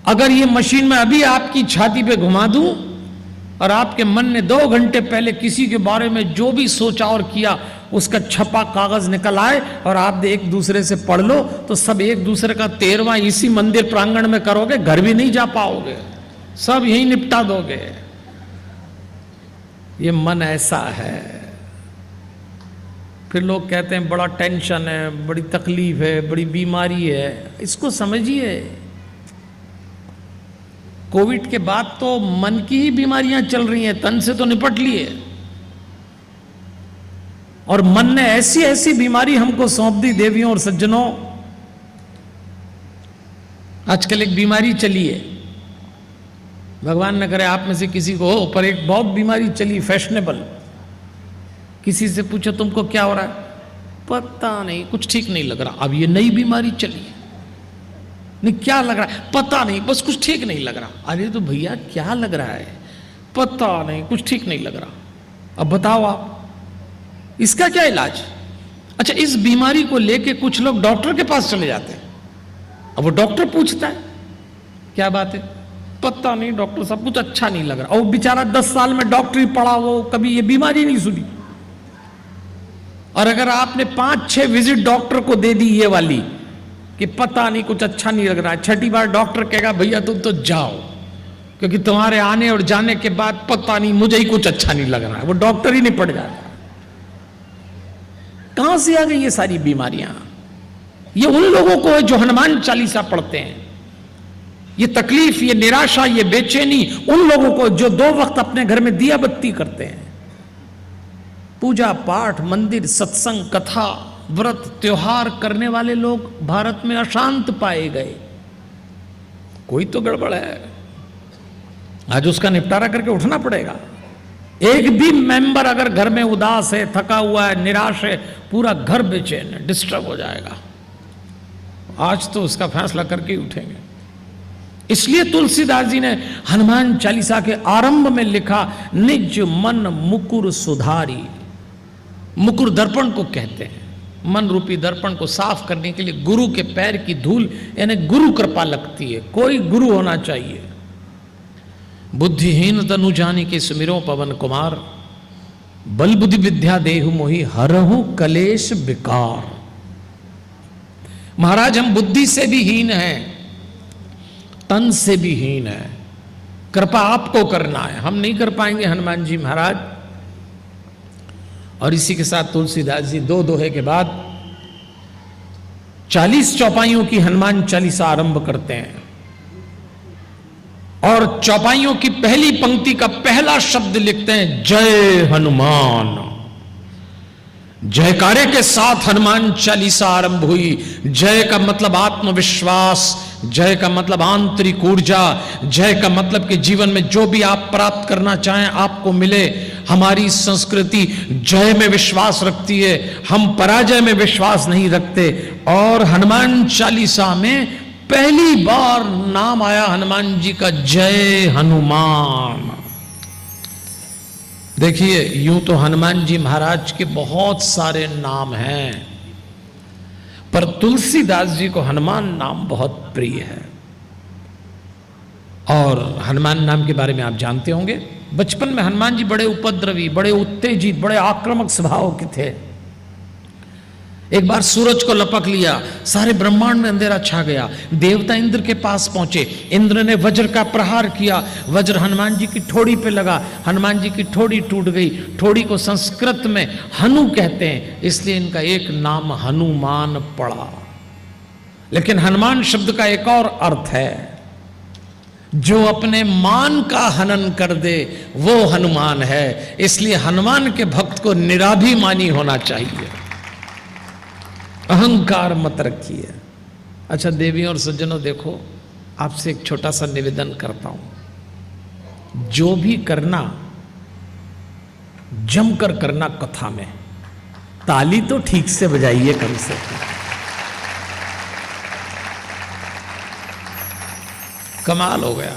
अगर ये मशीन में अभी आपकी छाती पे घुमा दूं और आपके मन ने 2 घंटे पहले किसी के बारे में जो भी सोचा और किया उसका छपा कागज निकल आए और आप एक दूसरे से पढ़ लो, तो सब एक दूसरे का 13वां इसी मंदिर प्रांगण में करोगे, घर भी नहीं जा पाओगे, सब यही निपटा दोगे। ये मन ऐसा है। फिर लोग कहते हैं बड़ा टेंशन है, बड़ी तकलीफ है, बड़ी बीमारी है। इसको समझिए, कोविड के बाद तो मन की ही बीमारियां चल रही हैं, तन से तो निपट लिए। और मन ने ऐसी ऐसी बीमारी हमको सौंप दी देवियों और सज्जनों। आजकल एक बीमारी चली है, भगवान न करे आप में से किसी को हो, पर एक बहुत बीमारी चली फैशनेबल। किसी से पूछो तुमको क्या हो रहा है, पता नहीं, कुछ ठीक नहीं लग रहा। अब ये नई बीमारी चली है, नहीं क्या लग रहा है, पता नहीं, बस कुछ ठीक नहीं लग रहा। अरे तो भैया क्या लग रहा है, पता नहीं, कुछ ठीक नहीं लग रहा। अब बताओ आप इसका क्या इलाज? अच्छा, इस बीमारी को लेके कुछ लोग डॉक्टर के पास चले जाते हैं। अब वो डॉक्टर पूछता है क्या बात है, पता नहीं डॉक्टर साहब कुछ अच्छा नहीं लग रहा। और बेचारा 10 साल में डॉक्टरी पढ़ा, वो कभी ये बीमारी नहीं सुनी। और अगर आपने 5-6 विजिट डॉक्टर को दे दी ये वाली कि पता नहीं कुछ अच्छा नहीं लग रहा है, 6ठी बार डॉक्टर कहेगा भैया तुम तो जाओ, क्योंकि तुम्हारे आने और जाने के बाद पता नहीं मुझे ही कुछ अच्छा नहीं लग रहा है। वो डॉक्टर ही नहीं पड़ जाता। कहां से आ गई ये सारी बीमारियां? ये उन लोगों को है जो हनुमान चालीसा पढ़ते हैं। ये तकलीफ, ये निराशा, ये बेचैनी उन लोगों को जो 2 वक्त अपने घर में दिया बत्ती करते हैं। पूजा पाठ, मंदिर, सत्संग, कथा, व्रत, त्योहार करने वाले लोग भारत में अशांत पाए गए। कोई तो गड़बड़ है, आज उसका निपटारा करके उठना पड़ेगा। एक भी मेंबर अगर घर में उदास है, थका हुआ है, निराश है, पूरा घर बेचैन है, डिस्टर्ब हो जाएगा। आज तो उसका फैसला करके ही उठेंगे। इसलिए तुलसीदास जी ने हनुमान चालीसा के आरंभ में लिखा, निज मन मुकुर सुधारी। मुकुर दर्पण को कहते हैं। मन रूपी दर्पण को साफ करने के लिए गुरु के पैर की धूल यानी गुरु कृपा लगती है। कोई गुरु होना चाहिए। बुद्धिहीन तनु जानी के सुमिरो पवन कुमार, बल बुद्धि विद्या देहु मोहि हरहु कलेश विकार। महाराज हम बुद्धि से भी हीन हैं, तन से भी हीन है। कृपा आपको करना है, हम नहीं कर पाएंगे हनुमान जी महाराज। और इसी के साथ तुलसीदास जी 2 दोहे के बाद 40 चौपाइयों की हनुमान चालीसा आरंभ करते हैं। और चौपाइयों की पहली पंक्ति का पहला शब्द लिखते हैं जय हनुमान। जयकारे के साथ हनुमान चालीसा आरंभ हुई। जय का मतलब आत्मविश्वास, जय का मतलब आंतरिक ऊर्जा, जय का मतलब कि जीवन में जो भी आप प्राप्त करना चाहें आपको मिले। हमारी संस्कृति जय में विश्वास रखती है, हम पराजय में विश्वास नहीं रखते। और हनुमान चालीसा में पहली बार नाम आया हनुमान जी का, जय हनुमान। देखिए, यूं तो हनुमान जी महाराज के बहुत सारे नाम हैं, पर तुलसीदास जी को हनुमान नाम बहुत प्रिय है। और हनुमान नाम के बारे में आप जानते होंगे, बचपन में हनुमान जी बड़े उपद्रवी, बड़े उत्तेजित, बड़े आक्रामक स्वभाव के थे। एक बार सूरज को लपक लिया, सारे ब्रह्मांड में अंधेरा छा गया। देवता इंद्र के पास पहुंचे, इंद्र ने वज्र का प्रहार किया, वज्र हनुमान जी की ठोड़ी पे लगा, हनुमान जी की ठोड़ी टूट गई। ठोड़ी को संस्कृत में हनु कहते हैं, इसलिए इनका एक नाम हनुमान पड़ा। लेकिन हनुमान शब्द का एक और अर्थ है, जो अपने मान का हनन कर दे वो हनुमान है। इसलिए हनुमान के भक्त को निराभिमानी होना चाहिए, अहंकार मत रखिए। अच्छा देवियों और सज्जनों, देखो आपसे एक छोटा सा निवेदन करता हूं, जो भी करना जमकर करना कथा में, ताली तो ठीक से बजाइए कम से कम। कमाल हो गया,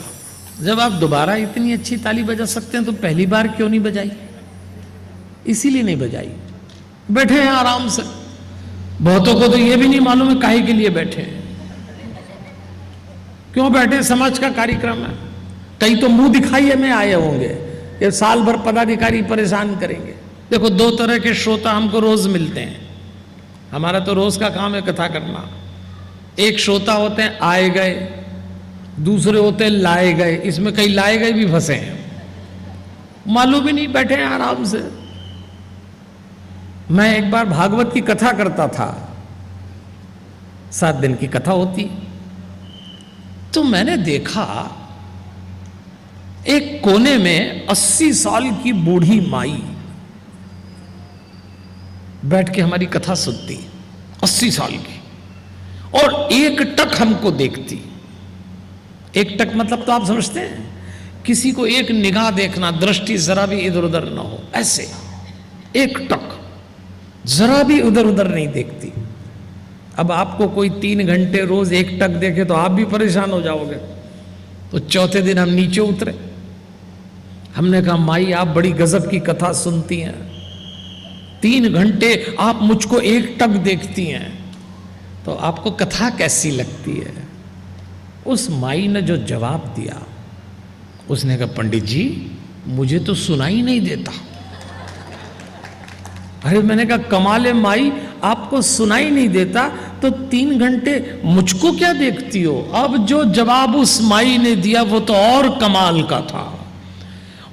जब आप दोबारा इतनी अच्छी ताली बजा सकते हैं तो पहली बार क्यों नहीं बजाई? इसीलिए नहीं बजाई। बैठे हैं आराम से, बहुतों को तो यह भी नहीं मालूम है काहे के लिए बैठे हैं, क्यों बैठे। समाज का कार्यक्रम है, कई तो मुंह दिखाइए में आए होंगे, ये साल भर पदाधिकारी परेशान करेंगे। देखो, दो तरह के श्रोता हमको रोज मिलते हैं, हमारा तो रोज का काम है कथा करना। एक श्रोता होते हैं आए गए, दूसरे होते हैं लाए गए। इसमें कई लाए गए भी फंसे हैं, मालूम ही नहीं, बैठे हैं आराम से। मैं एक बार भागवत की कथा करता था, 7 दिन की कथा होती, तो मैंने देखा एक कोने में 80 साल की बूढ़ी माई बैठ के हमारी कथा सुनती, 80 साल की, और एक टक हमको देखती। एक टक मतलब तो आप समझते हैं, किसी को एक निगाह देखना, दृष्टि जरा भी इधर उधर ना हो, ऐसे एक टक, जरा भी उधर उधर नहीं देखती। अब आपको कोई 3 घंटे रोज एक टक देखे तो आप भी परेशान हो जाओगे। तो चौथे दिन हम नीचे उतरे, हमने कहा माई आप बड़ी गजब की कथा सुनती हैं, 3 घंटे आप मुझको एक टक देखती हैं, तो आपको कथा कैसी लगती है? उस माई ने जो जवाब दिया, उसने कहा पंडित जी मुझे तो सुनाई नहीं देता। अरे मैंने कहा कमाल है माई, आपको सुनाई नहीं देता तो 3 घंटे मुझको क्या देखती हो? अब जो जवाब उस माई ने दिया वो तो और कमाल का था।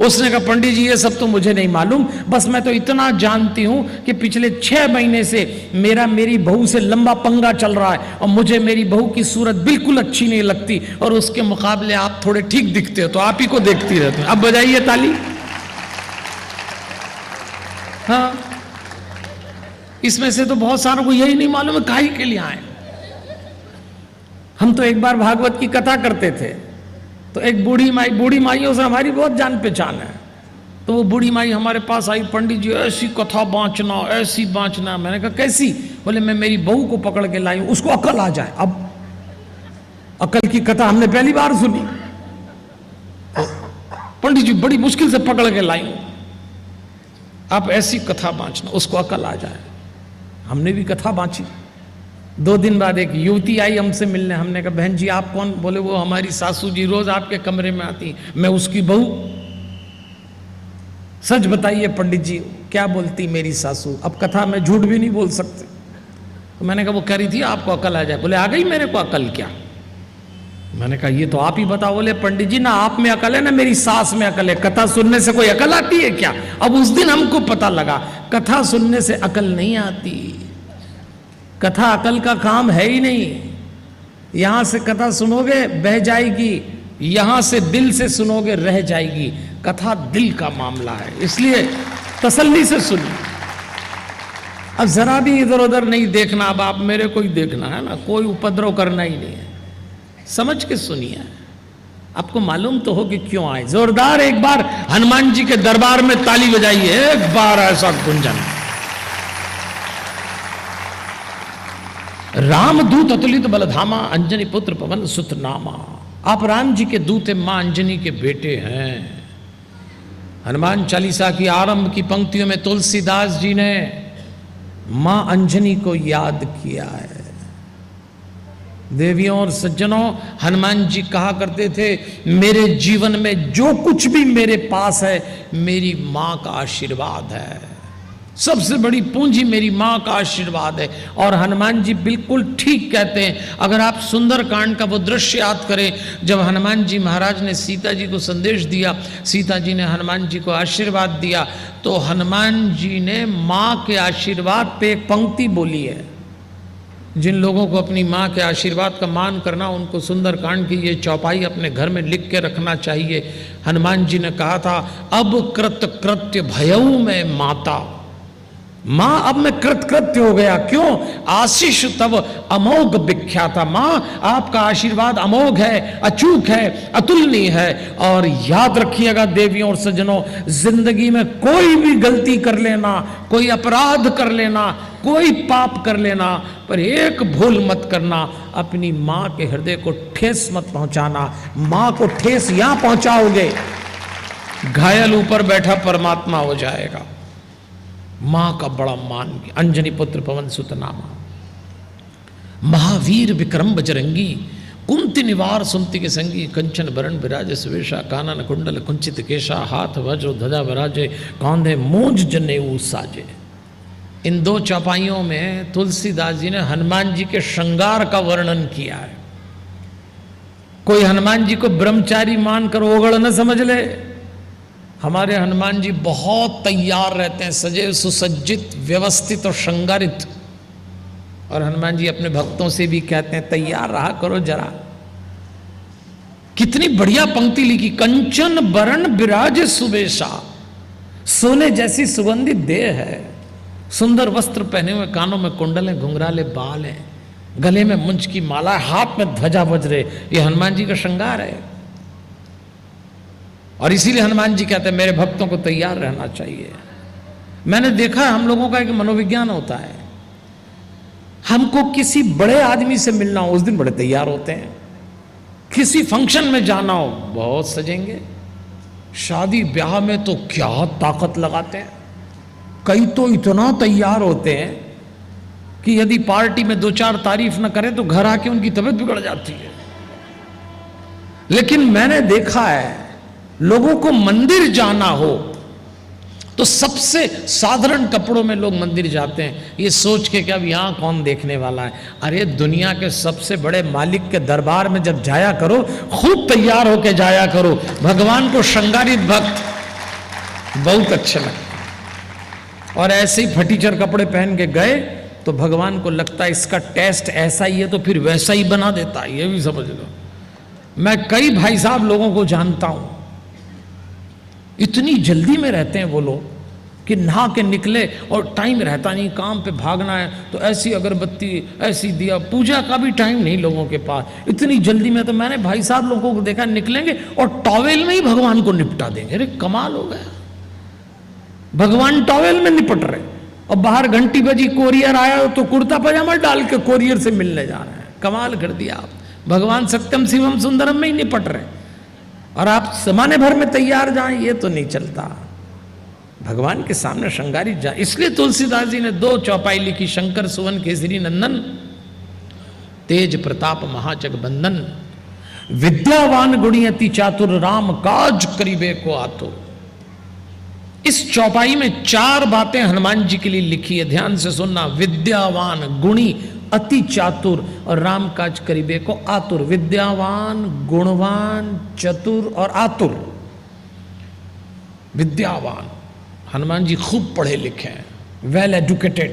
उसने कहा पंडित जी ये सब तो मुझे नहीं मालूम, बस मैं तो इतना जानती हूं कि पिछले 6 महीने से मेरी बहू से लंबा पंगा चल रहा है और मुझे मेरी बहू की सूरत बिल्कुल अच्छी नहीं लगती, और उसके मुकाबले आप थोड़े ठीक दिखते हो, तो आप ही को देखती रहती हूं। अब बजाइए ताली। हाँ, इसमें से तो बहुत सारों को यही नहीं मालूम है काहे के लिए आए। हम तो एक बार भागवत की कथा करते थे, तो एक बूढ़ी माइयों से हमारी बहुत जान पहचान है, तो वो बूढ़ी माई हमारे पास आई, पंडित जी ऐसी कथा बांचना, ऐसी बांचना। मैंने कहा कैसी? बोले मैं मेरी बहू को पकड़ के लाई हूं, उसको अकल आ जाए। अब अकल की कथा हमने पहली बार सुनी, तो पंडित जी बड़ी मुश्किल से पकड़ के लाई हूं, आप ऐसी कथा बांचना, उसको अकल आ जाए। हमने भी कथा बांची। 2 दिन बाद एक युवती आई हमसे मिलने, हमने कहा बहन जी आप कौन? बोले वो हमारी सासू जी, रोज आपके कमरे में आती, मैं उसकी बहू। सच बताइए पंडित जी क्या बोलती मेरी सासू? अब कथा में झूठ भी नहीं बोल सकते। तो मैंने कहा वो कह रही थी आपको अकल आ जाए। बोले आ गई मेरे को अकल क्या? मैंने कहा ये तो आप ही बताओ। बोले पंडित जी ना आप में अकल है ना मेरी सास में अकल है, कथा सुनने से कोई अकल आती है क्या? अब उस दिन हमको पता लगा कथा सुनने से अकल नहीं आती, कथा अकल का काम है ही नहीं। यहां से कथा सुनोगे बह जाएगी, यहां से दिल से सुनोगे रह जाएगी। कथा दिल का मामला है, इसलिए तसल्ली से सुनिए। अब जरा भी इधर उधर नहीं देखना, अब आप मेरे को ही देखना है ना, कोई उपद्रव करना ही नहीं है, समझ के सुनिए। आपको मालूम तो हो कि क्यों आए। जोरदार एक बार हनुमान जी के दरबार में ताली बजाइए, एक बार ऐसा गुंजन। रामदूत अतुलित बलधामा, अंजनी पुत्र पवन सुत नामा। आप राम जी के दूत हैं, मां अंजनी के बेटे हैं। हनुमान चालीसा की आरंभ की पंक्तियों में तुलसीदास जी ने मां अंजनी को याद किया है। देवियों और सज्जनों, हनुमान जी कहा करते थे, मेरे जीवन में जो कुछ भी मेरे पास है मेरी मां का आशीर्वाद है, सबसे बड़ी पूंजी मेरी मां का आशीर्वाद है। और हनुमान जी बिल्कुल ठीक कहते हैं। अगर आप सुंदरकांड का वो दृश्य याद करें, जब हनुमान जी महाराज ने सीता जी को संदेश दिया, सीता जी ने हनुमान जी को आशीर्वाद दिया, तो हनुमान जी ने मां के आशीर्वाद पे एक पंक्ति बोली है। जिन लोगों को अपनी मां के आशीर्वाद का मान करना, उनको सुंदरकांड की ये चौपाई अपने घर में लिख के रखना चाहिए। हनुमान जी ने कहा था, अब कृत कृत्य भयऊ में माता, मां अब मैं कृतकृत्य हो गया। क्यों? आशीष तब अमोघ विख्याता। मां आपका आशीर्वाद अमोघ है, अचूक है, अतुलनीय है। और याद रखिएगा देवियों और सज्जनों, जिंदगी में कोई भी गलती कर लेना, कोई अपराध कर लेना, कोई पाप कर लेना, पर एक भूल मत करना, अपनी मां के हृदय को ठेस मत पहुंचाना। मां को ठेस यहां पहुंचाओगे, घायल ऊपर बैठा परमात्मा हो जाएगा। मां का बड़ा मान। अंजनी पुत्र पवन सुत नामा, महावीर विक्रम बजरंगी, कुंती निवार सुमति के संगी, कंचन बरण विराजे सुवेशा, कानन कुंडल कुंचित केशा, हाथ वज्र ध्वजा विराजे, कांधे मूंज जनेऊ साजे। इन दो चौपाइयों में तुलसीदास जी ने हनुमान जी के श्रृंगार का वर्णन किया है। कोई हनुमान जी को ब्रह्मचारी मानकर ओगड़ न समझ ले। हमारे हनुमान जी बहुत तैयार रहते हैं, सजे सुसज्जित, व्यवस्थित और श्रृंगारित। और हनुमान जी अपने भक्तों से भी कहते हैं, तैयार रहा करो जरा। कितनी बढ़िया पंक्ति लिखी, कंचन बरण विराज सुबेशा, सोने जैसी सुगंधित देह है, सुंदर वस्त्र पहने हुए, कानों में कुंडल है, घुंघराले बाल हैं, गले में मुंज की माला, हाथ में ध्वजा वज्रे। ये हनुमान जी का श्रृंगार है। और इसीलिए हनुमान जी कहते हैं, मेरे भक्तों को तैयार रहना चाहिए। मैंने देखा है, हम लोगों का एक मनोविज्ञान होता है, हमको किसी बड़े आदमी से मिलना हो, उस दिन बड़े तैयार होते हैं। किसी फंक्शन में जाना हो, बहुत सजेंगे। शादी ब्याह में तो क्या ताकत लगाते हैं। कई तो इतना तैयार होते हैं कि यदि पार्टी में दो चार तारीफ न करें तो घर आके उनकी तबीयत बिगड़ जाती है। लेकिन मैंने देखा है, लोगों को मंदिर जाना हो तो सबसे साधारण कपड़ों में लोग मंदिर जाते हैं, ये सोच के कि अब यहां कौन देखने वाला है। अरे दुनिया के सबसे बड़े मालिक के दरबार में जब जाया करो, खूब तैयार होके जाया करो। भगवान को श्रृंगारित भक्त बहुत अच्छे लगते। और ऐसे ही फटीचर कपड़े पहन के गए तो भगवान को लगता है इसका टेस्ट ऐसा ही है, तो फिर वैसा ही बना देता है। ये भी समझ लो। मैं कई भाई साहब लोगों को जानता हूं, इतनी जल्दी में रहते हैं वो लोग कि नहा के निकले और टाइम रहता नहीं, काम पे भागना है तो ऐसी अगरबत्ती, ऐसी दिया, पूजा का भी टाइम नहीं लोगों के पास। इतनी जल्दी में तो मैंने भाई साहब लोगों को देखा, निकलेंगे और टॉवेल में ही भगवान को निपटा देंगे। अरे कमाल हो गया, भगवान टॉवेल में निपट रहे। और बाहर घंटी बजी, कोरियर आया तो कुर्ता पजामा डाल के कोरियर से मिलने जा रहे हैं। कमाल कर दिया आप। भगवान सत्यम शिवम सुंदरम में ही निपट रहे और आप जमाने भर में तैयार जाएं, ये तो नहीं चलता। भगवान के सामने श्रृंगारित जाए। इसलिए तुलसीदास जी ने दो चौपाई लिखी, शंकर सुवन केसरी नंदन, तेज प्रताप महाजगबंदन, विद्यावान गुणी अति चातुर, राम काज करीबे को आतुर। इस चौपाई में चार बातें हनुमान जी के लिए लिखी है, ध्यान से सुनना। विद्यावान, गुणी, अति चातुर और राम काज करीबे को आतुर। विद्यावान, गुणवान, चतुर और आतुर। विद्यावान, हनुमान जी खूब पढ़े लिखे हैं, वेल एजुकेटेड।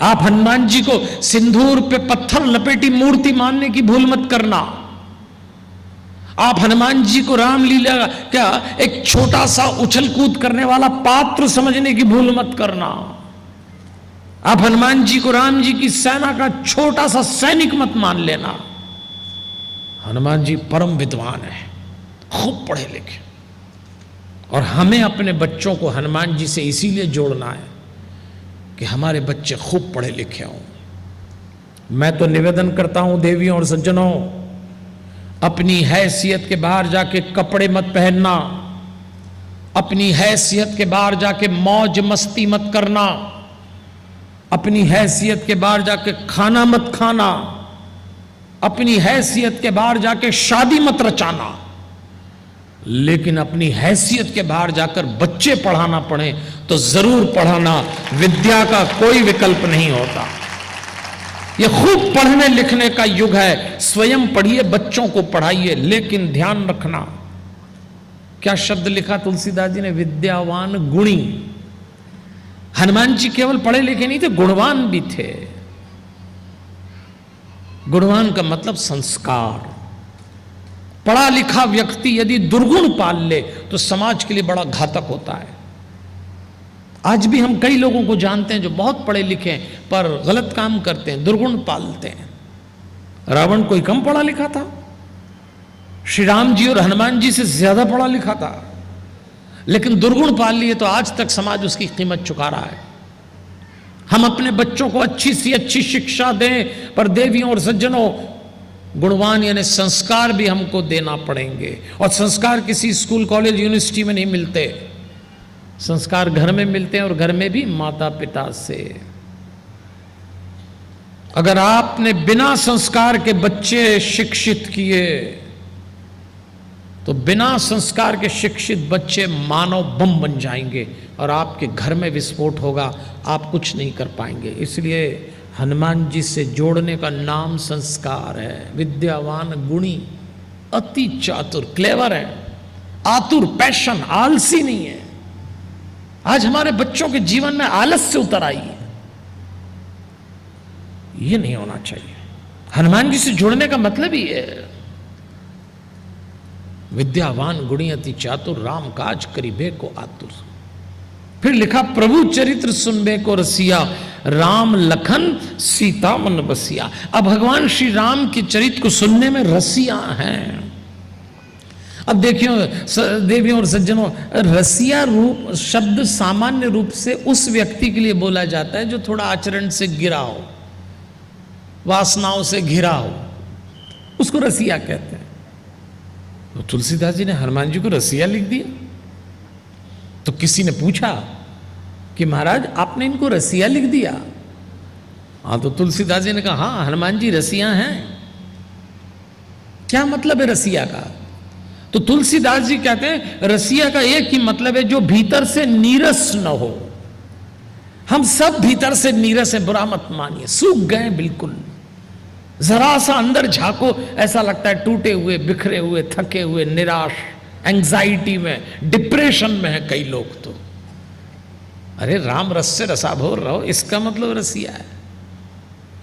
आप हनुमान जी को सिंदूर पे पत्थर लपेटी मूर्ति मानने की भूल मत करना। आप हनुमान जी को रामलीला क्या एक छोटा सा उछल कूद करने वाला पात्र समझने की भूल मत करना। आप हनुमान जी को राम जी की सेना का छोटा सा सैनिक मत मान लेना। हनुमान जी परम विद्वान है, खूब पढ़े लिखे, और हमें अपने बच्चों को हनुमान जी से इसीलिए जोड़ना है कि हमारे बच्चे खूब पढ़े लिखे हों। मैं तो निवेदन करता हूं देवियों और सज्जनों, अपनी हैसियत के बाहर जाके कपड़े मत पहनना, अपनी हैसियत के बाहर जाके मौज मस्ती मत करना, अपनी हैसियत के बाहर जाके खाना मत खाना, अपनी हैसियत के बाहर जाके शादी मत रचाना। लेकिन अपनी हैसियत के बाहर जाकर बच्चे पढ़ाना पड़े तो जरूर पढ़ाना, विद्या का कोई विकल्प नहीं होता। यह खूब पढ़ने लिखने का युग है, स्वयं पढ़िए, बच्चों को पढ़ाइए। लेकिन ध्यान रखना, क्या शब्द लिखा तुलसीदास जी ने, विद्यावान गुणी। हनुमान जी केवल पढ़े लिखे नहीं थे, गुणवान भी थे। गुणवान का मतलब संस्कार। पढ़ा लिखा व्यक्ति यदि दुर्गुण पाल ले तो समाज के लिए बड़ा घातक होता है। आज भी हम कई लोगों को जानते हैं जो बहुत पढ़े लिखे हैं पर गलत काम करते हैं, दुर्गुण पालते हैं। रावण कोई कम पढ़ा लिखा था? श्री राम जी और हनुमान जी से ज्यादा पढ़ा लिखा था, लेकिन दुर्गुण पाल लिए तो आज तक समाज उसकी कीमत चुका रहा है। हम अपने बच्चों को अच्छी सी अच्छी शिक्षा दें, पर देवियों और सज्जनों, गुणवान यानी संस्कार भी हमको देना पड़ेंगे। और संस्कार किसी स्कूल कॉलेज यूनिवर्सिटी में नहीं मिलते, संस्कार घर में मिलते हैं, और घर में भी माता पिता से। अगर आपने बिना संस्कार के बच्चे शिक्षित किए तो बिना संस्कार के शिक्षित बच्चे मानव बम बन जाएंगे और आपके घर में विस्फोट होगा, आप कुछ नहीं कर पाएंगे। इसलिए हनुमान जी से जोड़ने का नाम संस्कार है। विद्यावान गुणी, अति चातुर, क्लेवर है, आतुर, पैशन, आलसी नहीं है। आज हमारे बच्चों के जीवन में आलस्य उतर आई है, ये नहीं होना चाहिए। हनुमान जी से जुड़ने का मतलब ही है, विद्यावान गुणी अति चातुर, राम काज करिबे को आतुर। फिर लिखा, प्रभु चरित्र सुनबे को रसिया, राम लखन सीता मन बसिया। अब भगवान श्री राम के चरित्र को सुनने में रसिया हैं। अब देखिए देवियों और सज्जनों, रसिया रूप शब्द सामान्य रूप से उस व्यक्ति के लिए बोला जाता है जो थोड़ा आचरण से गिरा हो, वासनाओं से घिरा हो, उसको रसिया कहते हैं। तो तुलसीदास जी ने हनुमान जी को रसिया लिख दिया। तो किसी ने पूछा कि महाराज आपने इनको रसिया लिख दिया? हाँ, तो तुलसीदास जी ने कहा, हाँ हनुमान जी रसिया हैं। क्या मतलब है रसिया का? तो तुलसीदास जी कहते हैं रसिया का एक ही मतलब है, जो भीतर से नीरस न हो। हम सब भीतर से नीरस है, बुरा मत मानिए, सूख गए बिल्कुल। जरा सा अंदर झांको, ऐसा लगता है टूटे हुए, बिखरे हुए, थके हुए, निराश, एंग्जाइटी में, डिप्रेशन में है कई लोग तो। अरे राम रस से रसाभोर रहो, इसका मतलब रसिया है।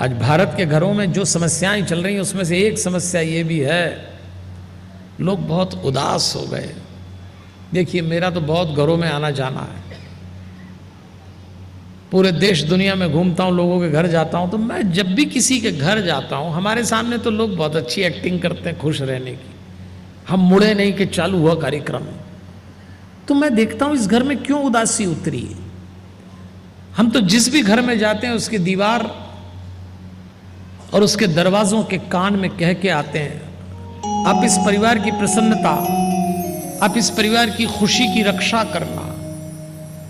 आज भारत के घरों में जो समस्याएं चल रही हैं उसमें से एक समस्या ये भी है, लोग बहुत उदास हो गए। देखिए मेरा तो बहुत घरों में आना जाना है, पूरे देश दुनिया में घूमता हूँ, लोगों के घर जाता हूँ। तो मैं जब भी किसी के घर जाता हूँ, हमारे सामने तो लोग बहुत अच्छी एक्टिंग करते हैं खुश रहने की, हम मुड़े नहीं कि चालू हुआ कार्यक्रम। तो मैं देखता हूँ इस घर में क्यों उदासी उतरी है। हम तो जिस भी घर में जाते हैं उसकी दीवार और उसके दरवाजों के कान में कह के आते हैं, आप इस परिवार की प्रसन्नता, आप इस परिवार की खुशी की रक्षा करना।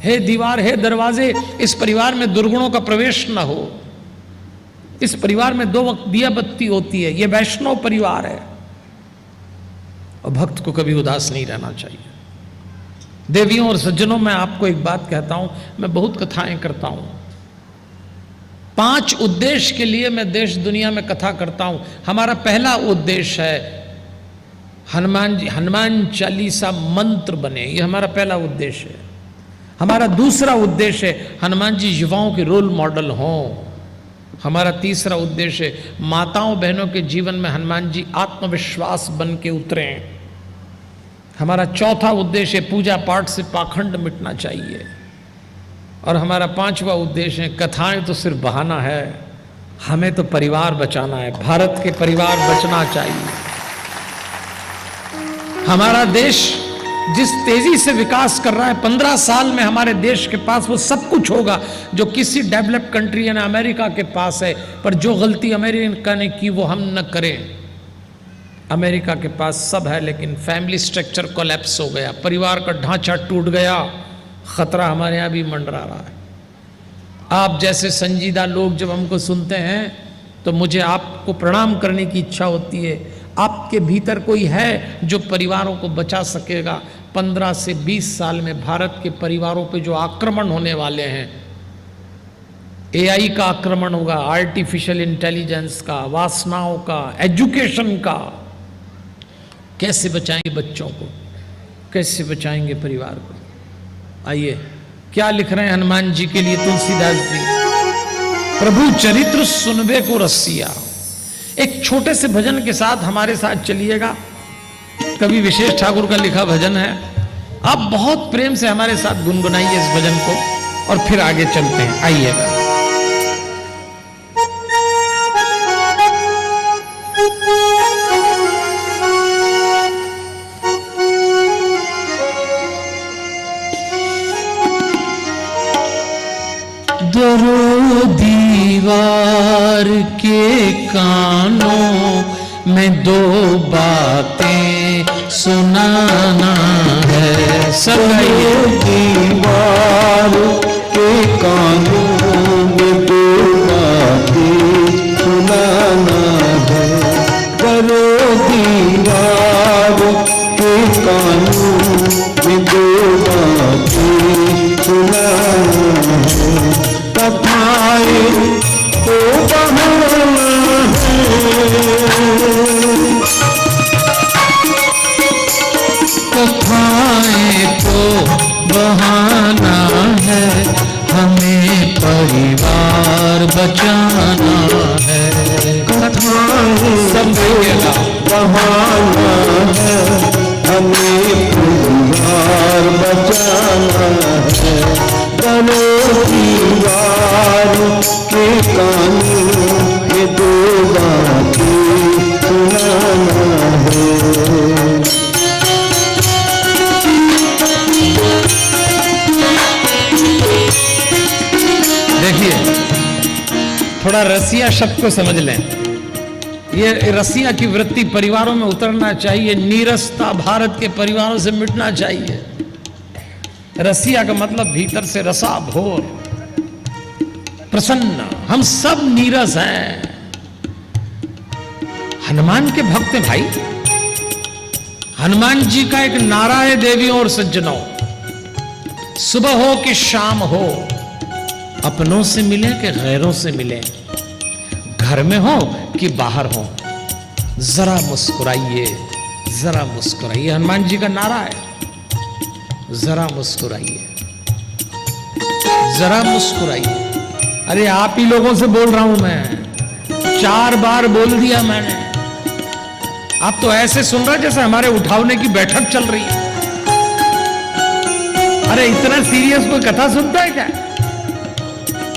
हे दीवार, हे दरवाजे, इस परिवार में दुर्गुणों का प्रवेश न हो। इस परिवार में 2 वक्त दिया बत्ती होती है, यह वैष्णव परिवार है। और भक्त को कभी उदास नहीं रहना चाहिए। देवियों और सज्जनों, मैं आपको एक बात कहता हूं, मैं बहुत कथाएं करता हूं। 5 उद्देश्य के लिए मैं देश दुनिया में कथा करता हूं। हमारा पहला उद्देश्य है हनुमान चालीसा मंत्र बने, यह हमारा पहला उद्देश्य है। हमारा दूसरा उद्देश्य है हनुमान जी युवाओं के रोल मॉडल हों। हमारा तीसरा उद्देश्य है माताओं बहनों के जीवन में हनुमान जी आत्मविश्वास बन के उतरें। हमारा चौथा उद्देश्य है पूजा पाठ से पाखंड मिटना चाहिए। और हमारा 5वां उद्देश्य है, कथाएं तो सिर्फ बहाना है, हमें तो परिवार बचाना है, भारत के परिवार बचना चाहिए। हमारा देश जिस तेजी से विकास कर रहा है, 15 साल में हमारे देश के पास वो सब कुछ होगा जो किसी डेवलप्ड कंट्री यानी अमेरिका के पास है। पर जो गलती अमेरिका ने की वो हम न करें। अमेरिका के पास सब है लेकिन फैमिली स्ट्रक्चर कोलैप्स हो गया, परिवार का ढांचा टूट गया। खतरा हमारे यहाँ भी मंडरा रहा है। आप जैसे संजीदा लोग जब हमको सुनते हैं तो मुझे आपको प्रणाम करने की इच्छा होती है। आपके भीतर कोई है जो परिवारों को बचा सकेगा। 15 से 20 साल में भारत के परिवारों पे जो आक्रमण होने वाले हैं, एआई का आक्रमण होगा, आर्टिफिशियल इंटेलिजेंस का, वासनाओं का, एजुकेशन का, कैसे बचाएंगे बच्चों को, कैसे बचाएंगे परिवार को। आइए क्या लिख रहे हैं हनुमान जी के लिए तुलसीदास जी। प्रभु चरित्र सुनबे को रसिया। एक छोटे से भजन के साथ हमारे साथ चलिएगा। कवि विशेष ठाकुर का लिखा भजन है। आप बहुत प्रेम से हमारे साथ गुनगुनाइए इस भजन को और फिर आगे चलते हैं। आइएगा। दरो दीवार के कानों में दो बातें सुनाना है। सब
दीवार के कानों में दो बातें सुनाना है। दरो दीवार के कानों में दो बातें सुनाना है। कथाएं तो बहाना है,
कथाएं तो बहाना है, हमें परिवार बचाना है।
कथाएं
सब
बहाना है, हमें परिवार बचाना है। दरो दीवार के कानों में दो बातें सुनाना है।
देखिए, थोड़ा रसिया शब्द को समझ लें। ये रसिया की वृत्ति परिवारों में उतरना चाहिए। नीरसता भारत के परिवारों से मिटना चाहिए। रसिया का मतलब भीतर से रसा भोर, प्रसन्न। हम सब नीरस हैं। हनुमान के भक्त हैं भाई। हनुमान जी का एक नारा है देवियों और सज्जनों, सुबह हो कि शाम हो, अपनों से मिले कि गैरों से मिले, घर में हो कि बाहर हो, जरा मुस्कुराइए, जरा मुस्कुराइए। हनुमान जी का नारा है, जरा मुस्कुराइए, जरा मुस्कुराइए। अरे आप ही लोगों से बोल रहा हूं मैं, 4 बार बोल दिया मैंने। आप तो ऐसे सुन रहे जैसे हमारे उठावने की बैठक चल रही है। अरे इतना सीरियस कोई कथा सुनता है क्या?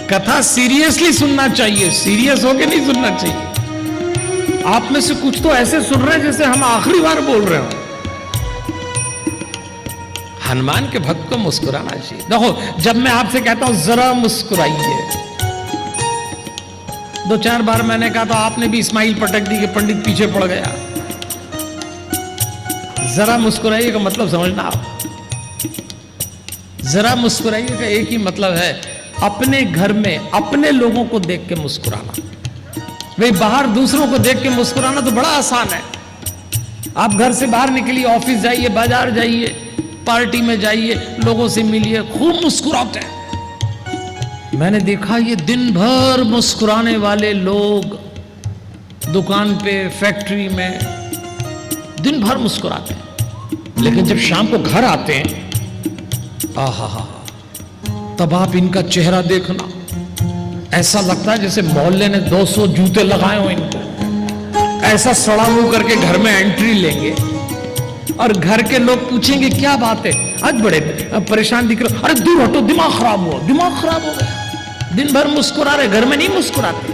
कथा सीरियसली सुनना चाहिए, सीरियस होके नहीं सुनना चाहिए। आप में से कुछ तो ऐसे सुन रहे हैं जैसे हम आखिरी बार बोल रहे हो। हनुमान के भक्त को मुस्कुराना चाहिए। देखो, जब मैं आपसे कहता हूं जरा मुस्कुराइए, 2-4 बार मैंने कहा तो आपने भी स्माइल पटक दी कि पंडित पीछे पड़ गया। जरा मुस्कुराइए का मतलब समझना आप। जरा मुस्कुराइए का एक ही मतलब है, अपने घर में अपने लोगों को देख के मुस्कुराना। भाई बाहर दूसरों को देख के मुस्कुराना तो बड़ा आसान है। आप घर से बाहर निकलिए, ऑफिस जाइए, बाजार जाइए, पार्टी में जाइए, लोगों से मिलिए, खूब मुस्कुराते हैं। मैंने देखा ये दिन भर मुस्कुराने वाले लोग दुकान पे, फैक्ट्री में दिन भर मुस्कुराते हैं, लेकिन जब शाम को घर आते हैं, आहा, तब आप इनका चेहरा देखना, ऐसा लगता है जैसे मोहल्ले ने 200 जूते लगाए हो इनको। ऐसा सड़ा मुंह करके घर में एंट्री लेंगे और घर के लोग पूछेंगे क्या बात है, आज बड़े परेशान दिख रहे हो, अरे दूर हटो, दिमाग खराब हुआ, दिमाग खराब हो गया। दिन भर मुस्कुरा रहे, घर में नहीं मुस्कुराते।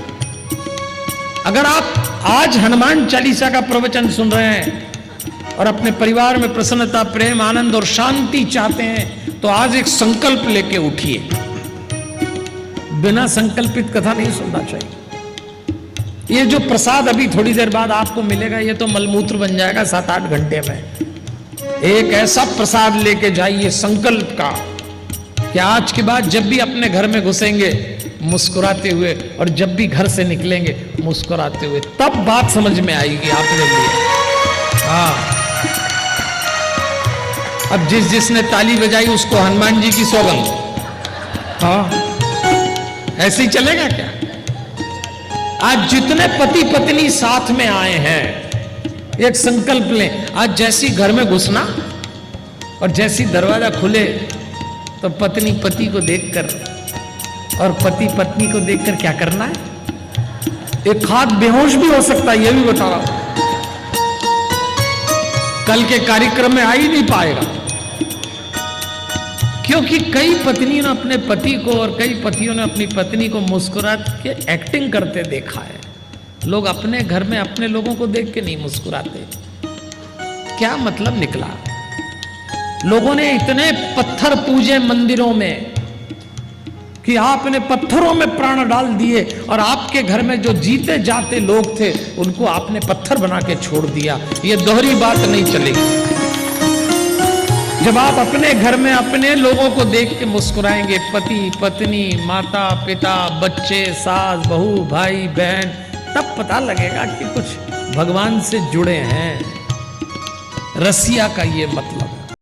अगर आप आज हनुमान चालीसा का प्रवचन सुन रहे हैं और अपने परिवार में प्रसन्नता, प्रेम, आनंद और शांति चाहते हैं तो आज एक संकल्प लेके उठिए। बिना संकल्पित कथा नहीं सुनना चाहिए। ये जो प्रसाद अभी थोड़ी देर बाद आपको मिलेगा, ये तो मलमूत्र बन जाएगा 7-8 घंटे में। एक ऐसा प्रसाद लेके जाइए संकल्प का कि आज के बाद जब भी अपने घर में घुसेंगे मुस्कुराते हुए और जब भी घर से निकलेंगे मुस्कुराते हुए, तब बात समझ में आएगी आपने लिए। हाँ, अब जिसने ताली बजाई उसको हनुमान जी की सौगंध। हाँ, ऐसे ही चलेगा क्या? आज जितने पति पत्नी साथ में आए हैं, एक संकल्प लें, आज जैसी घर में घुसना और जैसी दरवाजा खुले तो पत्नी पति को देखकर और पति पत्नी को देखकर क्या करना है। एक हाथ बेहोश भी हो सकता है, यह भी बता रहा हूं, कल के कार्यक्रम में आ ही नहीं पाएगा। क्योंकि कई पत्नियों ने अपने पति को और कई पतियों ने अपनी पत्नी को मुस्कुरा के एक्टिंग करते देखा है। लोग अपने घर में अपने लोगों को देख के नहीं मुस्कुराते। क्या मतलब निकला? लोगों ने इतने पत्थर पूजे मंदिरों में कि आपने पत्थरों में प्राण डाल दिए और आपके घर में जो जीते जाते लोग थे उनको आपने पत्थर बना के छोड़ दिया। ये दोहरी बात नहीं चलेगी। जब आप अपने घर में अपने लोगों को देख के मुस्कुराएंगे, पति पत्नी, माता पिता, बच्चे, सास बहू, भाई बहन, तब पता लगेगा कि कुछ भगवान से जुड़े हैं। रसिया का ये मतलब।